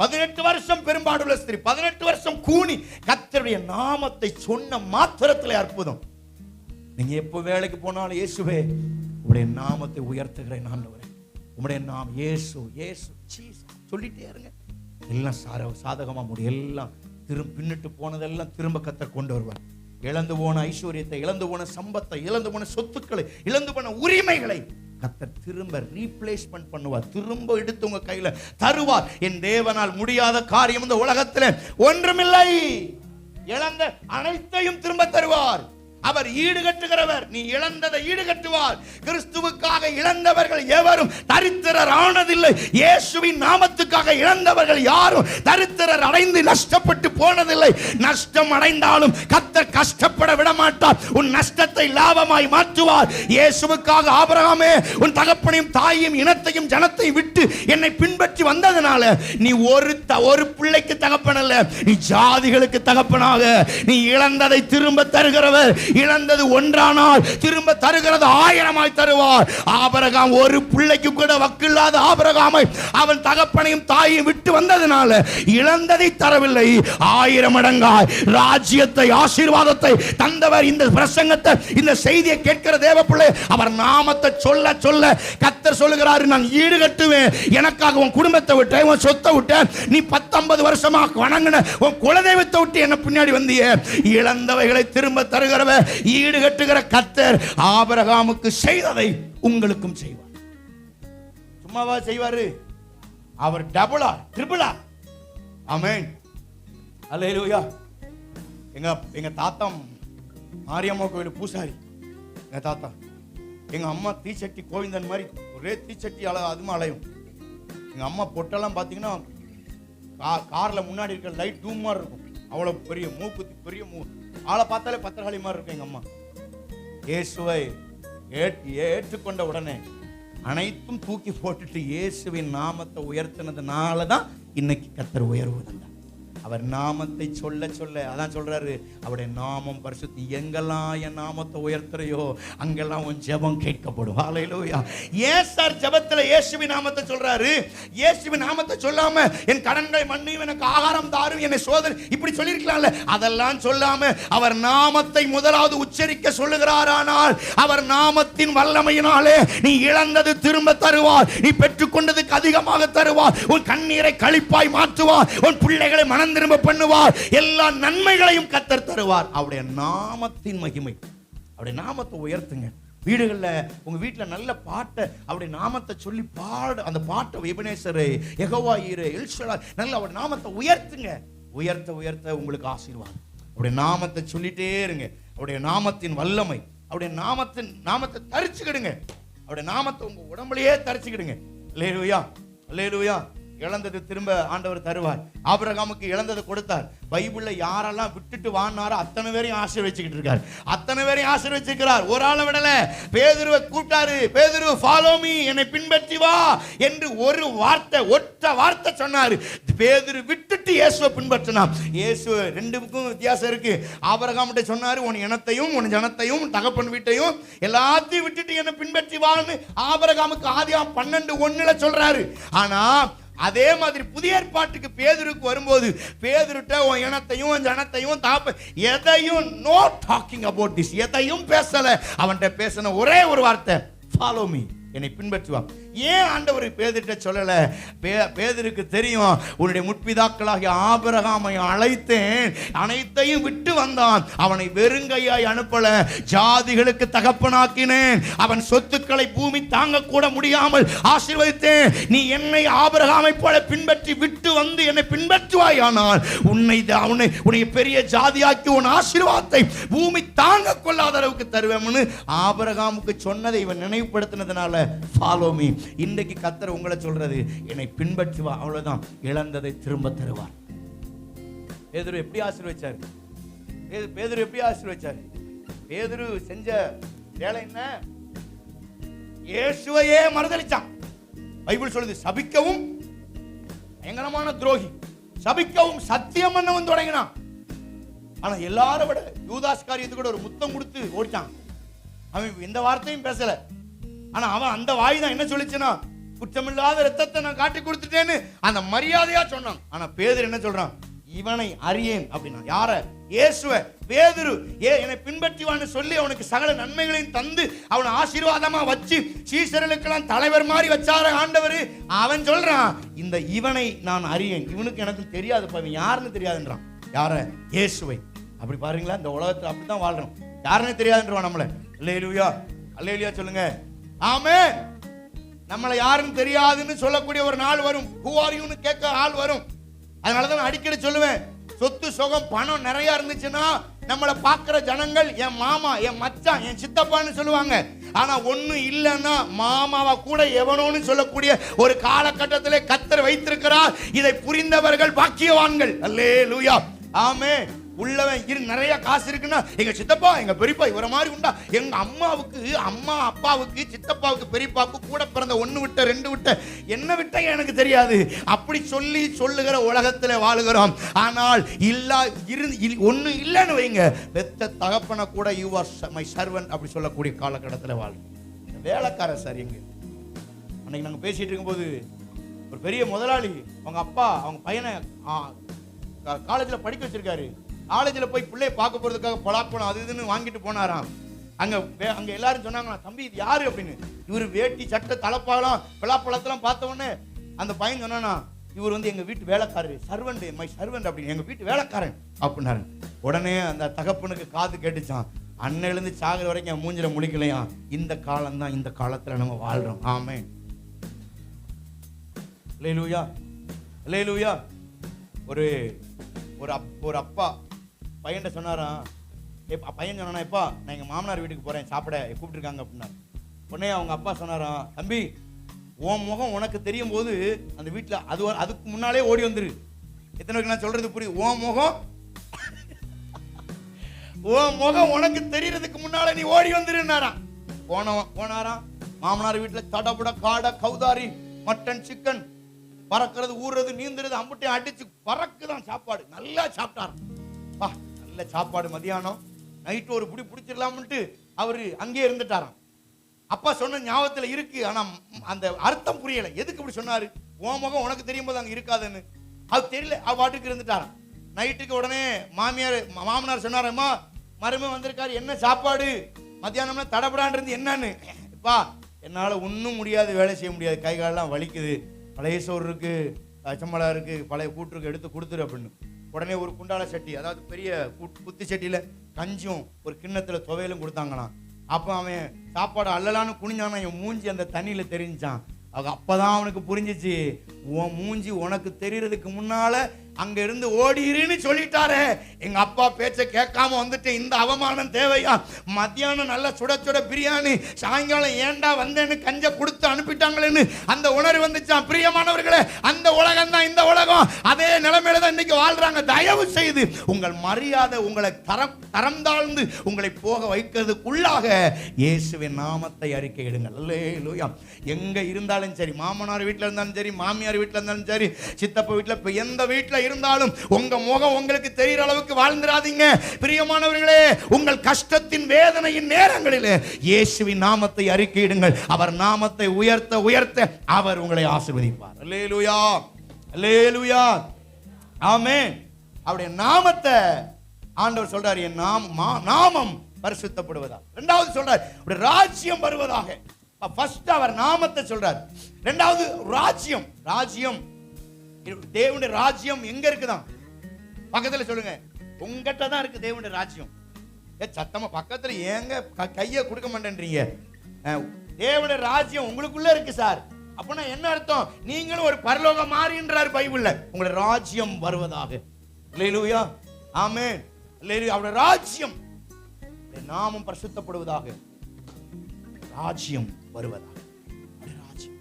18 வருஷம் பெரும்பாடுள்ள ஸ்திரீ, 18 வருஷம் கூனி, கர்த்தருடைய நாமத்தை சொன்ன மாத்திரத்தில் அற்புதம். நீங்க எப்போ வேலைக்கு போனாலும் இயேசுவே உம்முடைய நாமத்தை உயர்த்துகிறேன் ஆண்டவரே, உம்முடைய நாமம் இயேசு இயேசு ஜீசஸ் சொல்லிட்டே இருங்க. எல்லாம் சாதகமா முடியும். எல்லாம் பின்னிட்டு போனதெல்லாம் திரும்ப கர்த்தர் கொண்டு வருவார். இழந்து போன ஐஸ்வர்யத்தை, இழந்து போன சம்பத்தை, இழந்து போன சொத்துக்களை, இழந்து போன உரிமைகளை கர்த்தர் திரும்ப ரீப்ளேஸ்மென்ட் பண்ணுவார். திரும்ப எடுத்து உங்க கையில தருவார். என் தேவனால் முடியாத காரியம் இந்த உலகத்தில் ஒன்றுமில்லை. இழந்த அனைத்தையும் திரும்ப தருவார். அவர் ஈடுகட்டுகிறவர். நீ இழந்ததை ஈடுகட்டுவார். கிறிஸ்துவுக்காக இழந்தவர்கள் எவரும் தரித்திரர் ஆனதில்லை. இயேசுவின் நாமத்துக்காக இழந்தவர்கள் யாரும் தரித்திரர் அடைந்து நஷ்டப்பட்டு போனதில்லை. நஷ்டம் அடைந்தாலும் கர்த்தர் கஷ்டப்பட விட மாட்டார். உன் நஷ்டத்தை லாபமாய் மாற்றுவார். இயேசுவுக்காக ஆபிரகாமே உன் தகப்பனையும் தாயையும் இனத்தையும் ஜனத்தை விட்டு என்னை பின்பற்றி வந்ததனால நீ ஒரு பிள்ளைக்கு தகப்பன் அல்ல, நீ ஜாதிகளுக்கு தகப்பனாக நீ இழந்ததை திரும்ப தருகிறவர். இழந்தது ஒன்றானால் திரும்ப தருகிறது 1000 தருவார். ஆபிரகாம் ஒரு பிள்ளைக்கு கூட வக்கில்லாத ஆபிரகாமை அவன் தகப்பனையும் தாயையும் விட்டு வந்ததனால இழந்ததை தரவில்லை, 1000 மடங்காய் ராஜ்யத்தை ஆசீர்வாதத்தை தந்தவர். இந்த பிரசங்கத்தை, இந்த செய்தியை கேட்கிற தேவ பிள்ளை, அவர் நாமத்தை சொல்ல சொல்ல கர்த்தர் சொல்லுகிறார், நான் ஈடு கட்டுவேன். எனக்காக உன் குடும்பத்தை விட்டேன், உன் சொத்தை விட்டேன், நீ 10-50 வருஷமா வணங்கின உன் குலதெய்வத்தை விட்டு என்ன பின்னாடி வந்தியே. இழந்தவைகளை திரும்ப தருகிறவர், ஈடு கட்டுகிற கர்த்தர் ஆபிரகாமுக்கு செய்ததை உங்களுக்கும் செய்வார். சும்மாவா செய்வாரு? அவர் டபுளா ட்ரிபிளா. ஆமென். அல்லேலூயா. எங்க தாத்தா மாரியம்மா கோயில் பூசாரி. எங்க தாத்தா, எங்க அம்மா தீச்சட்டி கோவிந்தன் மாதிரி ஒரே தீச்சட்டி அதுமா அலையும். எங்க அம்மா பொட்டெல்லாம் பாத்தீங்கன்னா கார்ல முன்னாடி இருக்கிற லைட் டூம் மாதிரி இருக்கும். அவ்வளவு பெரிய மூக்குத்தி, பெரிய ஆளை பார்த்தாலே பத்திரகாளி மாதிரி இருக்கும் எங்க அம்மா. இயேசுவை ஏற்றுக்கொண்ட உடனே அனைத்தும் தூக்கி போட்டுட்டு இயேசுவின் நாமத்தை உயர்த்தினதுனால தான் இன்னைக்கு கர்த்தர் உயர்வு தந்தார். அவர் நாமத்தை சொல்ல சொல்ல அதான் சொல்றாரு, அவருடைய நாமம் பரிசுத்தி. எங்கெல்லாம் என் நாமத்தை உயர்த்துறையோ அங்கெல்லாம் உன் ஜெபம் கேட்கப்படும். ஹல்லேலூயா. ஏன் சார் ஜெபத்துல இயேசுவின் நாமத்தை சொல்றாரு? இயேசுவின் நாமத்தை சொல்லாம என் கடன்களை மன்னியும், எனக்கு ஆகாரம் தாரும், என்னை சோதனை இப்படி சொல்லியிருக்கலாம்ல. அதெல்லாம் சொல்லாம அவர் நாமத்தை முதலாவது உச்சரிக்க சொல்லுகிறாரானால் அவர் நாமத்தின் வல்லமையினாலே நீ இழந்தது திரும்ப தருவார். நீ பெற்றுக்கொண்டதுக்கு அதிகமாக தருவார். உன் கண்ணீரை களிப்பாய் மாற்றுவார். உன் பிள்ளைகளை மனம் திரும்ப பண்ணுவார். எல்லா நன்மைகளையும் கர்த்தர் தருவார். அவருடைய நாமத்தின் மகிமை. அவருடைய நாமத்தை உயர்த்துங்க. வீடுகளில் உங்க வீட்டில் நல்ல பாட்டை அவருடைய நாமத்தை சொல்லி பாடு. அந்த பாட்டை எபனேசரே, யெகோவா ஈரே, எல்ஷடாய், நல்ல அவருடைய நாமத்தை உயர்த்துங்க. உயர்த்த உயர்த்த உங்களுக்கு ஆசீர்வாதம். அவருடைய நாமத்தை சொல்லிட்டே இருங்க. அவருடைய நாமத்தின் வல்லமை, அவருடைய நாமத்தை தரிச்சுக்கிடுங்க. அவருடைய நாமத்தை உங்க உடம்புலயே தரிச்சுக்கிடுங்க. அல்லேலூயா, அல்லேலூயா. இழந்தது திரும்ப ஆண்டவர் தருவார். ஆபிரகாமுக்கு இழந்தது கொடுத்தார். பைபிள்ல யாரெல்லாம் விட்டுட்டு வாழ்னாரோ அத்தனை பேரையும் ஆசீர்வதிச்சுக்கிட்டு இருக்கார். அத்தனை பேரையும் ஆசீர்வதிச்சிருக்கிறார். ஒரு ஆளை விடல. பேதுருவை கூப்பிட்டாரு. பேதுரு, ஃபாலோ மீ, என்னை பின்பற்றி வா என்று ஒரு வார்த்தை, ஒற்ற வார்த்தை சொன்னாரு. பேதுரு விட்டுட்டு இயேசுவை பின்பற்றினான். இயேசு ரெண்டுக்கும் வித்தியாசம் இருக்கு. ஆபிரகாம்கிட்ட சொன்னாரு, உன் இனத்தையும் உன் ஜனத்தையும் உன் தகப்பன் வீட்டையும் எல்லாத்தையும் விட்டுட்டு என்னை பின்பற்றி வான்னு ஆபிரகாமுக்கு ஆதியாகமம் 12:1 சொல்றாரு. ஆனா அதே மாதிரி புதிய ஏற்பாட்டுக்கு பேதுருக்கு வரும்போது பேதுருட்ட உன் இனத்தையும் உன் ஜனத்தையும் எதையும் நோ டாக்கிங் அபவுட் திஸ், எதையும் பேசல. அவன்கிட்ட பேசின ஒரே ஒரு வார்த்தை, ஃபாலோ மீ, என்னை பின்பற்றுவான். ஏன் ஆண்டவர் பேதுருட்ட சொல்லல? பேதுருக்கு தெரியும், உன்னுடைய முற்பிதாக்களாகிய ஆபிரகாமை அழைத்தேன், அனைத்தையும் விட்டு வந்தான், அவனை வெறுங்கையாய் அனுப்பல, ஜாதிகளுக்கு தகப்பனாக்கினேன், அவன் சொத்துக்களை பூமி தாங்க கூட முடியாமல் ஆசீர்வதித்தேன். நீ என்னை ஆபிரகாமை போல பின்பற்றி விட்டு வந்து என்னை பின்பற்றுவாயானால் உன்னை பெரிய ஜாதியாக்கி உன் ஆசீர்வாதத்தை பூமி தாங்க கொள்ளாத அளவுக்கு தருவேன்னு ஆபிரகாமுக்கு சொன்னதை இவன் நினைவுபடுத்தினதுனால ஃபாலோ மீ. இன்றைக்கு கர்த்தர் உங்களை சொல்றது, என்னை பின்பற்றி வா, அவ்வளவுதான். இழந்ததை திரும்ப தருவார். பேதுரு எப்படி ஆசீர்வதிச்சாரு? பேதுரு எப்படி ஆசீர்வதிச்சாரு? பேதுரு செஞ்ச வேலை என்ன? இயேசுவையே மறுதலிச்சான். பைபிள் சொல்லுது, சபிக்கவும், பயங்கரமான துரோகி, சபிக்கவும் சத்தியம் பண்ணவும் தொடங்கினான். ஆனா எல்லாரும் விட யூதாஸ் காரியத்துக்கு கூட ஒரு முத்தம் கொடுத்து ஓடிச்சான். அவன் எந்த வார்த்தையும் பேசல. ஆனா அவன் அந்த வாய் தான் என்ன சொல்லிச்சுன்னா, குற்றமில்லாத ரத்தத்தை நான் காட்டி கொடுத்துட்டேன்னு அந்த மரியாதையா சொன்னான். ஆனா பேதுரு என்ன சொல்றான்? இவனை அறியேன் அப்படின்னா. யார? இயேசுவை. பேதுரு என்னை பின்பற்றிவான்னு சொல்லி அவனுக்கு சகல நன்மைகளையும் தந்து அவனை ஆசீர்வாதமா வச்சு சீசர்களுக்கெல்லாம் தலைவர் மாதிரி வச்சார ஆண்டவர். அவன் சொல்றான், இந்த இவனை நான் அறியேன், இவனுக்கு எனக்கு தெரியாது, இவன் யாருன்னு தெரியாதுன்றான். யார? இயேசுவை. அப்படி பாருங்களா, இந்த உலகத்துல அப்படித்தான் வாழ்றோம். யாருன்னு தெரியாதுன்றான் நம்மள. அல்லேலூயா, அல்லேலூயா சொல்லுங்க. ஆமென். நம்மளை யாருன்னு தெரியாதுன்னு சொல்லக்கூடிய ஒரு நாள் வரும். ஹூ ஆர் யூன்னு கேட்க ஆள் வரும். அதனாலதான் நான் அடிக்கடி சொல்லுவேன், சொத்து சுகம் பணம் நிறைய இருந்துச்சுன்னா நம்மளை பார்க்கிற ஜனங்கள் என் மாமா, என் மச்சான், என் சித்தப்பான்னு சொல்லுவாங்க. ஆனா ஒண்ணு இல்லைன்னா மாமாவா கூட எவனோன்னு சொல்லக்கூடிய ஒரு காலகட்டத்திலே கர்த்தர் வைத்திருக்கிறார். இதை புரிந்தவர்கள் பாக்கியவான்கள். அல்லேலூயா, ஆமென். உள்ளவன் நிறைய காசு இருக்குன்னா எங்க சித்தப்பா எங்க பெரியப்பா இவர மாதிரி உண்டா, எங்க அம்மாவுக்கு, அம்மா அப்பாவுக்கு, சித்தப்பாவுக்கு, பெரியப்பாவுக்கு கூட பிறந்த 1 விட்ட 2 விட்ட என்ன விட்ட எனக்கு தெரியாது, அப்படி சொல்லி சொல்லுகிற உலகத்துல வாழுகிறோம். ஆனால் ஒண்ணு இல்லைன்னு வைங்க, பெத்த தகப்பன கூட யூ ஆர் மை சர்வன்ட் அப்படி சொல்லக்கூடிய காலகட்டத்தில் வாழ. வேலைக்கார சார் எங்க அன்னைக்கு நாங்க பேசிட்டு இருக்கும்போது ஒரு பெரிய முதலாளி அவங்க அப்பா அவங்க பையனை காலேஜில் படிக்க வச்சிருக்காரு. காலேஜில் போய் பிள்ளைய பார்க்க போறதுக்காக பலாப்பழம் அது இதுன்னு வாங்கிட்டு போனாராம். அங்க எல்லாரும் சொன்னாங்களா, தம்பி இது யாரு அப்படின்னு. இவர் வேட்டி சட்டை தலைப்பாலாம் பலாப்பழத்தெல்லாம் பார்த்த உடனே அந்த பையன் சொன்னானா, இவர் வந்து எங்க வீட்டு வேலைக்காரரு, சர்வன்ட், மை சர்வன்ட் அப்படின்னு, எங்க வீட்டு வேலைக்காரன் அப்படின்னாரு. உடனே அந்த தகப்பனுக்கு காது கேட்டுச்சான். அன்னையிலிருந்து சாகிற வரைக்கும் மூஞ்சில முழிக்கலையா. இந்த காலம் தான், இந்த காலத்துல நம்ம வாழ்றோம். ஆமென். அல்லேலூயா, அல்லேலூயா. ஒரு அப்பா பையன்கிட்ட சொன்னாராம். பையன் சொன்னா, எப்பா நான் எங்க மாமனார் வீட்டுக்கு போறேன், சாப்பிட கூப்பிட்டுருக்காங்க அப்படின்னா. உடனே அவங்க அப்பா சொன்னாராம், தம்பி உன் முகம் உனக்கு தெரியும் போது அந்த வீட்டுல அதுக்கு முன்னாலே ஓடி வந்துரு. எத்தனை பேருக்கு நான் சொல்றது புரியுது? உன் முகம் உனக்கு தெரியறதுக்கு முன்னாலே நீ ஓடி வந்துருன்னாராம். போனாராம் மாமனார் வீட்டுல தடபுட காடை கௌதாரி மட்டன் சிக்கன் பறக்கிறது ஊறுறது நீந்துறது அம்புட்டையும் அடிச்சு பறக்குதான் சாப்பாடு. நல்லா சாப்பிட்டார். நல்ல சாப்பாடு. மதியானம் நைட்டு ஒரு புடி பிடிச்சிடலாம்ட்டு அவரு அங்கேயே இருந்துட்டாராம். அப்பா சொன்ன ஞாபகத்துல இருக்கு, ஆனா அந்த அர்த்தம் புரியல. எதுக்கு இப்படி சொன்னாரு? உன் முகம் உனக்கு தெரியும் போது அங்க இருக்காதுன்னு அது தெரியல. அவ பாட்டுக்கு இருந்துட்டாராம். நைட்டுக்கு உடனே மாமனார் சொன்னாரம்மா, மருமே வந்திருக்காரு, என்ன சாப்பாடு? மத்தியானம்னா தடபடான் இருந்து என்னன்னு. இப்பா என்னால ஒன்னும் முடியாது, வேலை செய்ய முடியாது, கை காலெல்லாம் வலிக்குது, பழைய சோறு இருக்கு, சம்பளம் இருக்கு, பழைய கூட்டுருக்கு, எடுத்து கொடுத்துரு அப்படின்னு. உடனே ஒரு குண்டால சட்டி, அதாவது பெரிய குத்தி சட்டியில கஞ்சும் ஒரு கிண்ணத்துல துவையலும் கொடுத்தாங்களாம். அப்ப அவன் சாப்பாடு அல்லலான்னு குனிஞ்சானா என் மூஞ்சி அந்த தண்ணியில தெரிஞ்சான். அப்பதான் அவனுக்கு புரிஞ்சிச்சு, உன் மூஞ்சி உனக்கு தெரியறதுக்கு முன்னால அங்க இருந்து ஓடிருன்னு சொல்லிட்டாரு. எங்க அப்பா பேச்ச கேட்காம வந்துட்டு இந்த அவமானம் தேவையா? மத்தியானம் நல்ல சுட சுட பிரியாணி, சாயங்காலம் ஏண்டா வந்தேன்னு கஞ்ச கொடுத்து அனுப்பிட்டாங்களேன்னு அந்த உணர்வு வந்துச்சான். பிரியமானவர்களே, அந்த உலகம் தான் இந்த உலகம். அதே நிலைமையில தான் இன்னைக்கு வாழ்றாங்க. தயவு செய்து உங்கள் மரியாதை உங்களை தரம் தாழ்ந்து உங்களை போக வைக்கிறதுக்குள்ளாக இயேசுவின் நாமத்தை அறிக்கையிடுங்கள். அல்லேலூயா. எங்க இருந்தாலும் சரி, மாமனார் வீட்டில் இருந்தாலும் சரி, மாமியார் வீட்டில் இருந்தாலும் சரி, சித்தப்பா வீட்டில், எந்த வீட்டில் இருந்தாலும் உங்க முகம் உங்களுக்கு தெரிகிற அளவுக்கு வாழ்ந்துராதீங்க. பிரியமானவர்களே, உங்கள் கஷ்டத்தின் வேதனையின் நேரங்களில் இயேசுவின் நாமத்தை அறிக்கையிடுங்கள். அவர் நாமத்தை உயர்த்த உயர்த்த அவர் உங்களை ஆசீர்வதிப்பார். அல்லேலூயா, அல்லேலூயா, ஆமென். அவருடைய நாமத்தை ஆண்டவர் சொல்றார், என் நாமம் பரிசுத்தப்படுவதா. இரண்டாவது சொல்றார், ராஜ்யம் வருவதாக. ஃபர்ஸ்ட் அவர் நாமத்தை சொல்றார், இரண்டாவது ராஜ்யம். ராஜ்யம், தேவனுடைய ராஜ்யம் எங்க இருக்குதான்? பக்கத்துல சொல்லுங்க, உங்ககிட்ட தான் இருக்கு தேவனுடைய ராஜ்யம். சத்தமா பக்கத்துல ஏங்க கையை கொடுக்க மாட்டேன்றீங்க? தேவனுடைய ராஜ்யம் உங்களுக்குள்ள இருக்கு சார். அப்படின்னா என்ன அர்த்தம்? நீங்களும் ஒரு பரலோக மாறின்றார் பைபிள்ல. உங்களுடைய ராஜ்யம் வருவதாக. அல்லேலூயா, ஆமென். அல்லேலூயா. அவருடைய ராஜ்யம், நாமம் பரிசுத்தப்படுவதாக, ராஜ்யம் வருவதாக. ராஜ்யம்,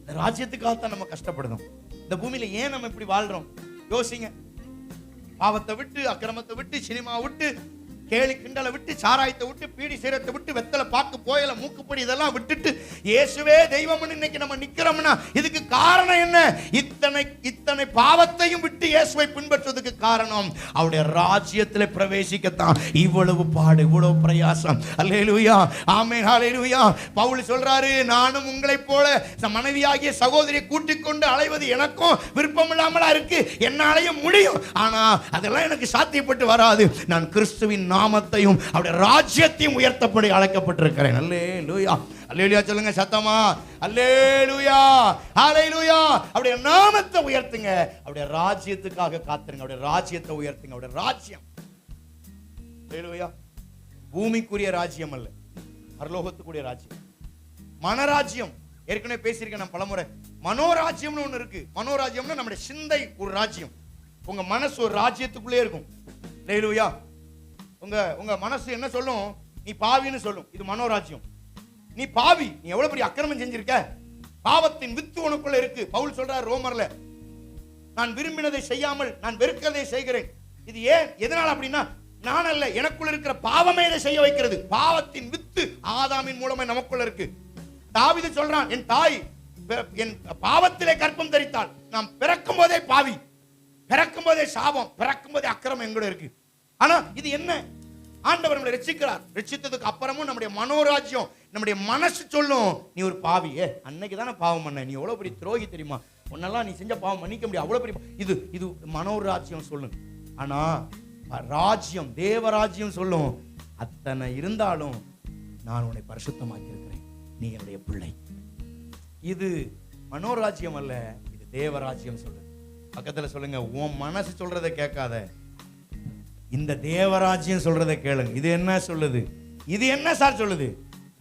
இந்த ராஜ்யத்துக்காக தான் நம்ம கஷ்டப்படுறோம். இந்த பூமியில ஏன் நம்ம இப்படி வாழ்றோம்? யோசிங்க. பாவத்தை விட்டு, அக்கிரமத்தை விட்டு, சினிமா விட்டு, கேலி கிண்டலை விட்டு, சாராயத்தை விட்டு, பீடி சீரத்தை விட்டு, வெத்தலை பாக்கு போயல மூக்குப்படி இதெல்லாம் விட்டுட்டு இயேசுவே தெய்வம்னு இன்னைக்கு நம்ம நிக்கிறோம்னா இதுக்கு காரணம் என்ன? இத்தனை பாவத்தையும் விட்டு இயேசுவை பின்பற்றுவதற்கு காரணம் அவருடைய ராஜ்யத்தில் பிரவேசிக்கத்தான் இவ்வளவு பாடு, இவ்வளவு பிரயாசம். அல்லேலூயா, ஆமென், ஹல்லேலூயா. பவுல் சொல்றாரு, நானும் உங்களை போல மனைவியாகிய சகோதரியை கூட்டிக் கொண்டு அலைவது எனக்கும் விருப்பம் இல்லாமலா இருக்கு. என்னாலையும் முடியும், ஆனா அதெல்லாம் எனக்கு சாத்தியப்பட்டு வராது. நான் கிறிஸ்துவின் நாமத்தையும் அவருடைய ராஜ்யத்தையும் உயர்த்தப்படி அழைக்கப்பட்டிருக்கிறேன். அல்லேலூயா, அல்லேலூயா சொல்லுங்க சத்தமா. அல்லேலூயா, ஹல்லேலூயா. அவருடைய நாமத்தை உயர்த்துங்க, அவருடைய ராஜ்யத்துக்காக காத்துருங்க, அவருடைய ராஜ்யத்தை உயர்த்துங்க. அவருடைய ராஜ்யம், அல்லேலூயா, பூமிக்குரிய ராஜ்யம் அல்ல, பரலோகத்துக்குரிய ராஜ்யம், மனராஜ்யம். ஏற்கனவே பேசியிருக்கேன் நான் பலமுறை. மனோராஜ்யம்னு ஒண்ணு இருக்கு. மனோராஜ்யம்னா நம்முடைய சிந்தை ஒரு ராஜ்யம். உங்க மனசு ஒரு ராஜ்யத்துக்குள்ளே இருக்கும். அல்லேலூயா. உங்க மனசு என்ன சொல்லும்? நீ பாவின்னு சொல்லும். இது மனோராஜ்யம். நீ பாவி, நீ எவ்வளவு பெரிய அக்கிரமம் செஞ்சிருக்க, பாவத்தின் வித்து உனக்குள்ள இருக்கு. பவுல் சொல்றார் ரோமர்ல, நான் விரும்பினதை செய்யாமல் நான் வெறுக்கிறதை செய்கிறேன். இது ஏன், எதனால அப்படின்னா, நான் அல்ல, எனக்குள்ள இருக்கிற பாவமே இதை செய்ய வைக்கிறது. பாவத்தின் வித்து ஆதாமின் மூலமா நமக்குள்ள இருக்கு. தாவீது சொல்றான், என் தாய் என் பாவத்திலே கற்பம் தரித்தாள். நாம் பிறக்கும் போதே பாவி, பிறக்கும் போதே சாபம், பிறக்கும் போதே அக்கிரமம் எங்கூட இருக்கு. ஆனா இது என்ன? ஆண்டவர் நம்மளை ரட்சிக்கிறார். ரட்சித்ததுக்கு அப்புறமும் நம்முடைய மனோராஜ்யம், நம்முடைய மனசு சொல்லும், நீ ஒரு பாவி, அன்னைக்கு தானே பாவம் பண்ண, நீ எவ்வளவு பெரிய துரோகி தெரியுமா, உன்னெல்லாம் நீ செஞ்ச பாவம் மன்னிக்க முடியாது, அவ்வளவு பெரிய இது மனோராஜ்யம் சொல்லும். ஆனா ராஜ்யம், தேவராஜ்யம் சொல்லும், அத்தனை இருந்தாலும் நான் உன்னை பரிசுத்தமாக்கி இருக்கிறேன், நீ என்னுடைய பிள்ளை. இது மனோராஜ்யம் அல்ல, இது தேவராஜ்யம் சொல்லுது. பக்கத்துல சொல்லுங்க, உன் மனசு சொல்றதை கேட்காத, இந்த தேவராஜ்யம் சொல்றதை கேளுங்க. இது என்ன சொல்லுது? இது என்ன சார் சொல்லுது?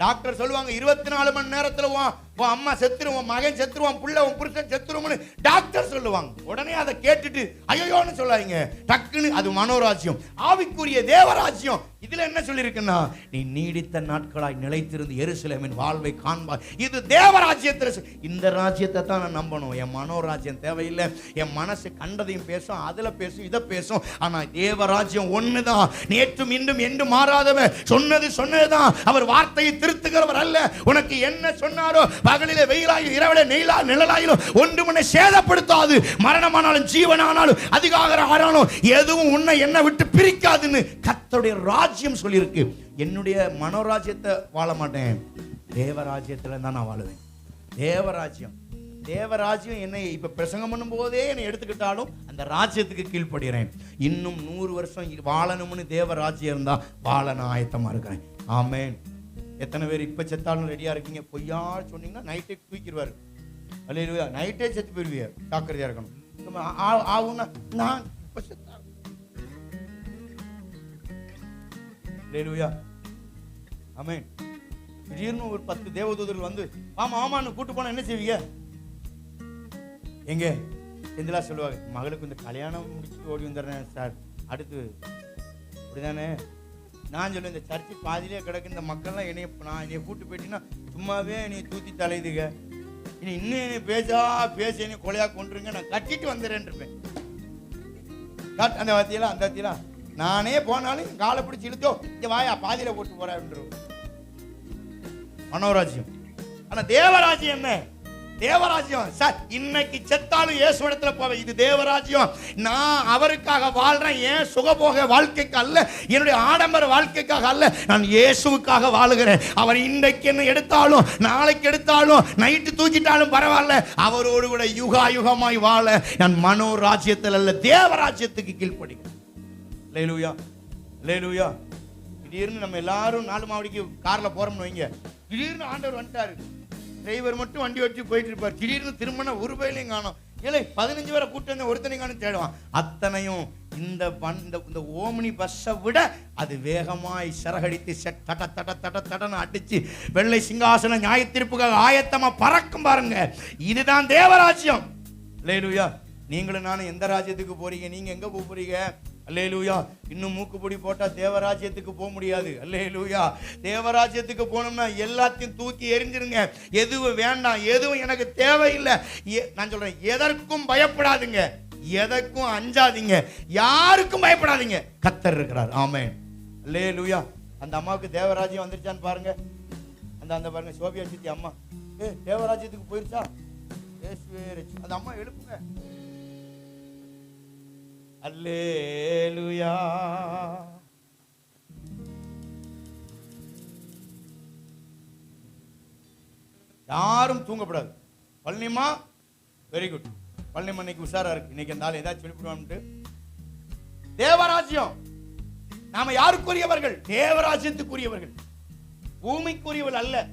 டாக்டர் சொல்லுவாங்க 24 மணி நேரத்துல உன் அம்மா செத்துரும், உன் மகன் செத்துருவான், புள்ள உன் புருஷன் செத்துரும்னு டாக்டர் சொல்லுவாங்க. உடனே அதை கேட்டுட்டு ஐயோன்னு சொல்லாதீங்க, டக்குன்னு அது மனோராஜ்யம். ஆவிக்குரிய தேவராஜ்யம் இதுல என்ன சொல்லியிருக்குன்னா, நீ நீடித்த நாட்களாய் நிலைத்திருந்து எருசலேமின் வாழ்வை காண்பாய். இது தேவராஜ்யத்தில். இந்த ராஜ்யத்தை தான் நான் நம்பணும். என் மனோராஜ்யம் தேவையில்லை. என் மனசு கண்டதையும் பேசும், அதுல பேசும், இதை பேசும். ஆனா தேவராஜ்யம் ஒண்ணுதான், நேற்றும் இன்றும் என்று மாறாதவர், சொன்னதுதான். அவர் வார்த்தையை திருத்துகிறவர் அல்ல. உனக்கு என்ன சொன்னாரோ, பகலிலே வெயிலாயும் இரவிலே நிழலாயிலும் ஒன்று உன்னை சேதப்படுத்தாது. மரணமானாலும் ஜீவனானாலும் அதிகாரம் ஆனாலும் எதுவும் உன்னை என்ன விட்டு பிரிக்காதுன்னு கர்த்தருடைய ராஜ்யம் சொல்லியிருக்கு. என்னுடைய மனோராஜ்யத்தை வாழ மாட்டேன், தேவராஜ்யத்துல தான் நான் வாழுவேன். தேவராஜ்யம் என்னை இப்ப பிரசங்கம் பண்ணும் போதே என்னை எடுத்துக்கிட்டாலும் அந்த ராஜ்யத்துக்கு கீழ்ப்படுகிறேன். இன்னும் 100 வருஷம் வாழணும்னு தேவராஜ்யம் இருந்தா வாழ நான் ஆயத்தமா இருக்கிறேன். ஆமென். எத்தனை பேர் இப்ப செத்தாலும் ரெடியா இருக்கீங்க? பொய்யா சொன்னீங்கன்னா நைட்டே தூக்கிடுவாரு. அல்லேலூயா. நைட்டே செத்து போயிருவீங்க, ஜாக்கிரதையா இருக்கணும். ஆகும்னா நான் இப்ப செத்தா. அல்லேலூயா, ஆமென். திடீர்னு ஒரு 10 தேவதூதர்கள் வந்து ஆமான்னு கூட்டு போனா என்ன செய்வீங்க? எங்க செந்திலா சொல்லுவாங்க, மகளுக்கு இந்த கல்யாணம் முடிச்சுட்டு ஓடி வந்துடுறேன் சார், அடுத்து அப்படிதானே. நான் சொல்லுவேன், இந்த சர்ச்சு பாதியிலே கிடக்கு, இந்த மக்கள்லாம் என்னைய கூட்டு போயிட்டீங்கன்னா சும்மாவே என்னைய தூத்தி தலையுதுங்க, இன்னும் என்னை பேச என்னை கொலையா கொண்டுருங்க, நான் கட்டிட்டு வந்துடுறேன் இருப்பேன். அந்த வாத்தியெல்லாம் நானே போனாலும் காலை பிடிச்சி இழுத்தோ இங்க வாயா பாதியில போட்டு போறேன். மனோராஜ்யம். ஆனா தேவராஜ்யம் என்ன? தேவராஜ்யம் சார் இன்னைக்கு செத்தாலும் இயேசுவிடத்துல போவேன். இது தேவராஜ்யம். நான் அவருக்காக வாழ்றேன், ஏன் சுகபோக வாழ்க்கைக்கு அல்ல, என்னுடைய ஆடம்பர வாழ்க்கைக்காக அல்ல, நான் இயேசுவுக்காக வாழுகிறேன். அவர் இன்றைக்கு என்ன எடுத்தாலும் நாளைக்கு எடுத்தாலும் நைட்டு தூக்கிட்டாலும் பரவாயில்ல, அவரோடு கூட யுகாயுகமாய் வாழ நான் மனோராஜ்யத்தில் அல்ல தேவராஜ்யத்துக்கு கீழ்ப்படுகிறேன். அல்லேலூயா, அல்லேலூயா. திடீர்னு நம்ம எல்லாரும் 4 மாவடிக்கு கார்ல போறோம்னு வைங்க, திடீர்னு ஆண்டவர் வந்துட்டாரு, டிரைவர் மட்டும் வண்டி வச்சு போயிட்டு இருப்பார், திடீர்னு திரும்பின ஒரு பயிலையும் காணும், இல்லை 15 பேரை கூட்டு வந்து ஒருத்தனை காணும் தேடுவான். அத்தனையும் இந்த ஓமினி பஸ்ஸை விட அது வேகமாய் சிறகடித்து தட தட தட தடன்னு அடிச்சு வெள்ளை சிங்காசன நியாய தீர்ப்புக்காக ஆயத்தமா பறக்கும் பாருங்க. இதுதான் தேவராஜ்யம். அல்லேலூயா. நீங்களும் நானும் எந்த ராஜ்யத்துக்கு போறீங்க? நீங்க எங்க போறீங்க? அல்லேலூயா. இன்னும் மூக்குப்பொடி போட்டா தேவராஜ்யத்துக்கு போக முடியாது. அல்லேலூயா. தேவராஜ்யத்துக்கு போனோம்னா எல்லாத்தையும் தூக்கி எரிஞ்சிருங்க. எதுவும் வேண்டாம், எதுவும் எனக்கு தேவையில்லை. நான் சொல்றேன், எதற்கும் பயப்படாதீங்க, எதற்கும் அஞ்சாதீங்க, யாருக்கும் பயப்படாதீங்க. கர்த்தர் இருக்கிறார். ஆமென். அல்லேலூயா. அந்த அம்மாவுக்கு தேவராஜ்யம் வந்துருச்சான்னு பாருங்க. அந்த பாருங்க சோபியா சித்தி அம்மா, தேவராஜ்யத்துக்கு போயிருச்சா? அந்த அம்மா எழுப்புங்க. அல்லேலூயா. யாரும் தூங்கப்படாது. பழனிமா வெரி குட். பழனிமா இன்னைக்கு உஷாரா இருக்கு, இன்னைக்கு அந்த ஆள் ஏதாச்சும் சொல்லிவிடுவான்ட்டு. தேவராஜ்யம். நாம யாருக்குரியவர்கள்? தேவராஜ்யத்துக்குரியவர்கள், பூமிக்குரியவர்கள் அல்ல.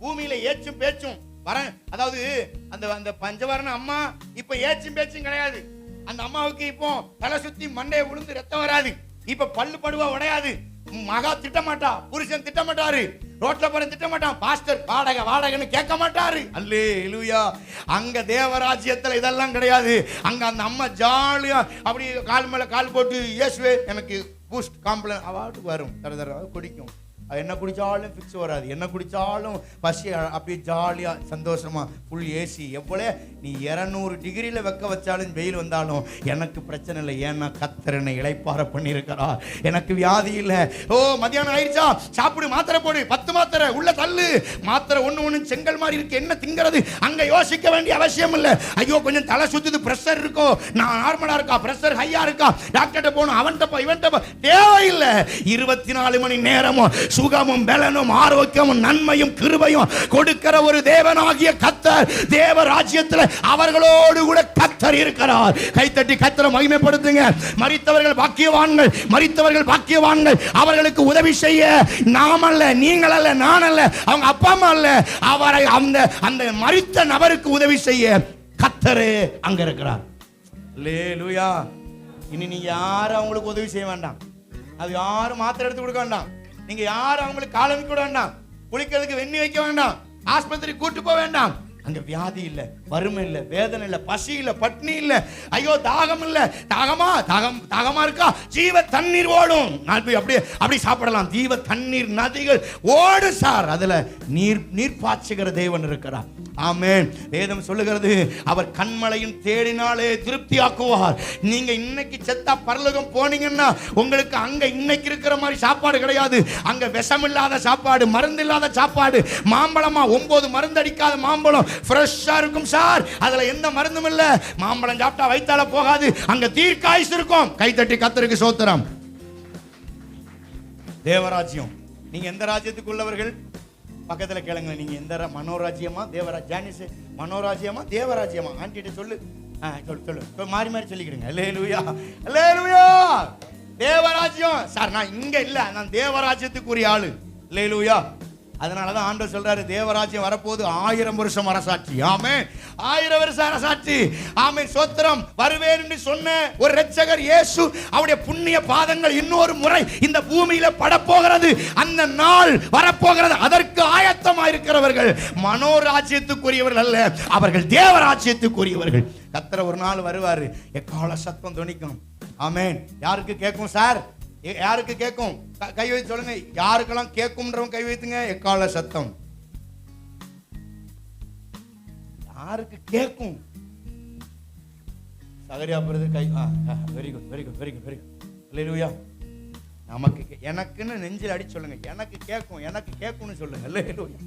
பூமியில ஏச்சும் பேச்சும் வர, அதாவது அந்த பஞ்சவரண அம்மா இப்ப ஏச்சும் பேச்சும் கிடையாது. அந்த அம்மாவுக்கு இப்போ தலை சுத்தி மண்டையை விழுந்து ரத்தம் வராது, இப்ப பல்லு படுவா உடையாது, மகா திட்டமாட்டா, புருஷன் திட்டமாட்டாரு, ரோட்ல போற திட்டமாட்டான், பாஸ்டர் வாடகைன்னு கேட்க மாட்டாரு. அல்லேலூயா. அங்க தேவராஜ்யத்துல இதெல்லாம் கிடையாது. அங்க அந்த அம்மா ஜாலியா அப்படி கால் மேல கால் போட்டு, இயேசுவே எனக்கு பூஸ்ட் காம்ப்ளன் அவார்டு வரும், தர குடிக்கும். என்ன குடிச்சாலும் ஃபிக்ஸ் வராது, என்ன குடிச்சாலும் பசி, அப்படியே ஜாலியா சந்தோஷமா ஃபுல் ஏசி. எவ்வளோ நீ 200 டிகிரியில் வைக்க வச்சாலும் வெயில் வந்தாலும் எனக்கு பிரச்சனை இல்லை, ஏன்னா கர்த்தர் என்னை இளைப்பாற பண்ணியிருக்கிறா, எனக்கு வியாதி இல்லை. ஓ மத்தியானம் ஆயிடுச்சா, சாப்பிடு, மாத்திரை போடு, 10 மாத்திரை உள்ள தள்ளு, மாத்திரை ஒன்று செங்கல் மாதிரி இருக்கு, என்ன திங்கிறது, அங்க யோசிக்க வேண்டிய அவசியம் இல்லை. ஐயோ கொஞ்சம் தலை சுத்துது, பிரஷர் இருக்கோ, நான் நார்மலா இருக்கா, பிரஷர் ஹையா இருக்கா, டாக்டர்கிட்ட போகணும், அவன்கிட்ட இவன்கிட்ட தேவையில்லை. 24 மணி நேரமும் சுகமும் பலனும் ஆரோக்கியமும் நன்மையும் கிருபையும் கொடுக்கிற ஒரு தேவனாகிய கர்த்தர் தேவராஜ்யத்தில் அவர்களோடு கூட கர்த்தர் இருக்கிறார். கைத்தட்டி கர்த்தரை மகிமைப்படுத்துங்க. மரித்தவர்கள் பாக்கியவான்கள், மரித்தவர்கள் பாக்கியவான்கள். அவர்களுக்கு உதவி செய்ய நாம் அல்ல, நீங்கள் அல்ல, நான் அல்ல, அவங்க அப்பா அம்மா அல்ல, அவரை அந்த மரித்த நபருக்கு உதவி செய்ய கர்த்தரே அங்க இருக்கிறார். அல்லேலூயா. இனி நீங்க யாரும் அவங்களுக்கு உதவி செய்ய வேண்டாம், அது யாரும் மாத்திரை எடுத்து கொடுக்க வேண்டாம், நீங்க யாரும் அவங்களுக்கு காலம் கூட வேண்டாம், குளிக்கிறதுக்கு வெண்ணி வைக்க வேண்டாம், ஆஸ்பத்திரி கூட்டு போக வேண்டாம். அங்க வியாதி இல்ல, வறுமை இல்ல, வேதனை இல்ல, பசி இல்ல, பட்னி இல்ல, ஐயோ தாகம் இல்ல, தாகமா இருக்கா, ஜீவ தண்ணீர் ஓடும், அப்படி சாப்பிடலாம், ஜீவ தண்ணீர் நதிகள் ஓடு சார், அதுல நீர் பாய்ச்சுகிற தேவன் இருக்கிறார். ஆமென். வேதம் சொல்லுகிறது, அவர் கண்மலையின் தேடினாலே திருப்தி ஆக்குவார். நீங்க இன்னைக்கு செத்தா பரலோகம் போனீங்கன்னா உங்களுக்கு அங்க இன்னைக்கு இருக்கிற மாதிரி சாப்பாடு கிடையாது. அங்க விஷம் இல்லாத சாப்பாடு, மருந்து இல்லாத சாப்பாடு, மாம்பழமா 9 மருந்து அடிக்காத மாம்பழம் ஃப்ரெஷ்ஷா இருக்கும் சார், அதுல எந்த மருந்தும் இல்ல. மாம்பழம் சாப்பிட்டா வயித்தால போகாது, அங்க தீர்க்காயுசு இருக்கும். கைத்தட்டி கர்த்தருக்கு ஸ்தோத்திரம். தேவராஜ்யம். நீங்க எந்த ராஜ்யத்துக்கு உள்ளவர்கள்? பக்கத்துல கேளுங்க, நீங்க எந்த மனோராஜ்யமா தேவராஜ்யம், மனோராஜ்யமா தேவராஜ்யமா? ஆண்டிட்ட சொல்லு, சொல்லு, மாறி மாறி சொல்லிக்கிடுங்க. அல்லேலூயா, அல்லேலூயா. தேவராஜ்யம் சார், நான் இங்க இல்ல, நான் தேவராஜ்யத்துக்குரிய ஆளு. அல்லேலூயா. அதனாலதான் ஆண்டவர் சொல்றாரு, தேவராஜ்யம் வரப்போது 1000 வருஷம் அரசாட்சி. ஆமென். 1000 வருஷம் அரசாட்சி. ஆமென். சோத்திரம். வருவேன் என்று சொன்ன ஒரு இரட்சகர் இயேசு, அவருடைய புண்ணிய பாதங்கள் இன்னொரு முறை இந்த பூமியில படப்போகிறது. அந்த நாள் வரப்போகிறது. அதற்கு ஆயத்தமாயிருக்கிறவர்கள் மனோராஜ்யத்துக்குரியவர்கள் அல்ல, அவர்கள் தேவராஜ்யத்துக்குரியவர்கள். கர்த்தர் ஒரு நாள் வருவாரு, எக்கால சத்தம் துணிக்கும். ஆமென். யாருக்கு கேட்கும் சார்? யாருக்கு கேட்கும்? கை வைத்து சொல்லுங்க. யாருக்கெல்லாம் கேட்கும்ன்றவங்க கை வைத்துங்க. எக்கால சத்தம் யாருக்கு கேட்கும்? சகரியா பிரதர் கை. Very good, very good, very good, very good. Hallelujah. நமக்கு எனக்குன்னு நெஞ்சில் அடி சொல்லுங்க. எனக்கு கேட்கும், எனக்கு கேட்கும்னு சொல்லுங்க. அல்லேலூயா.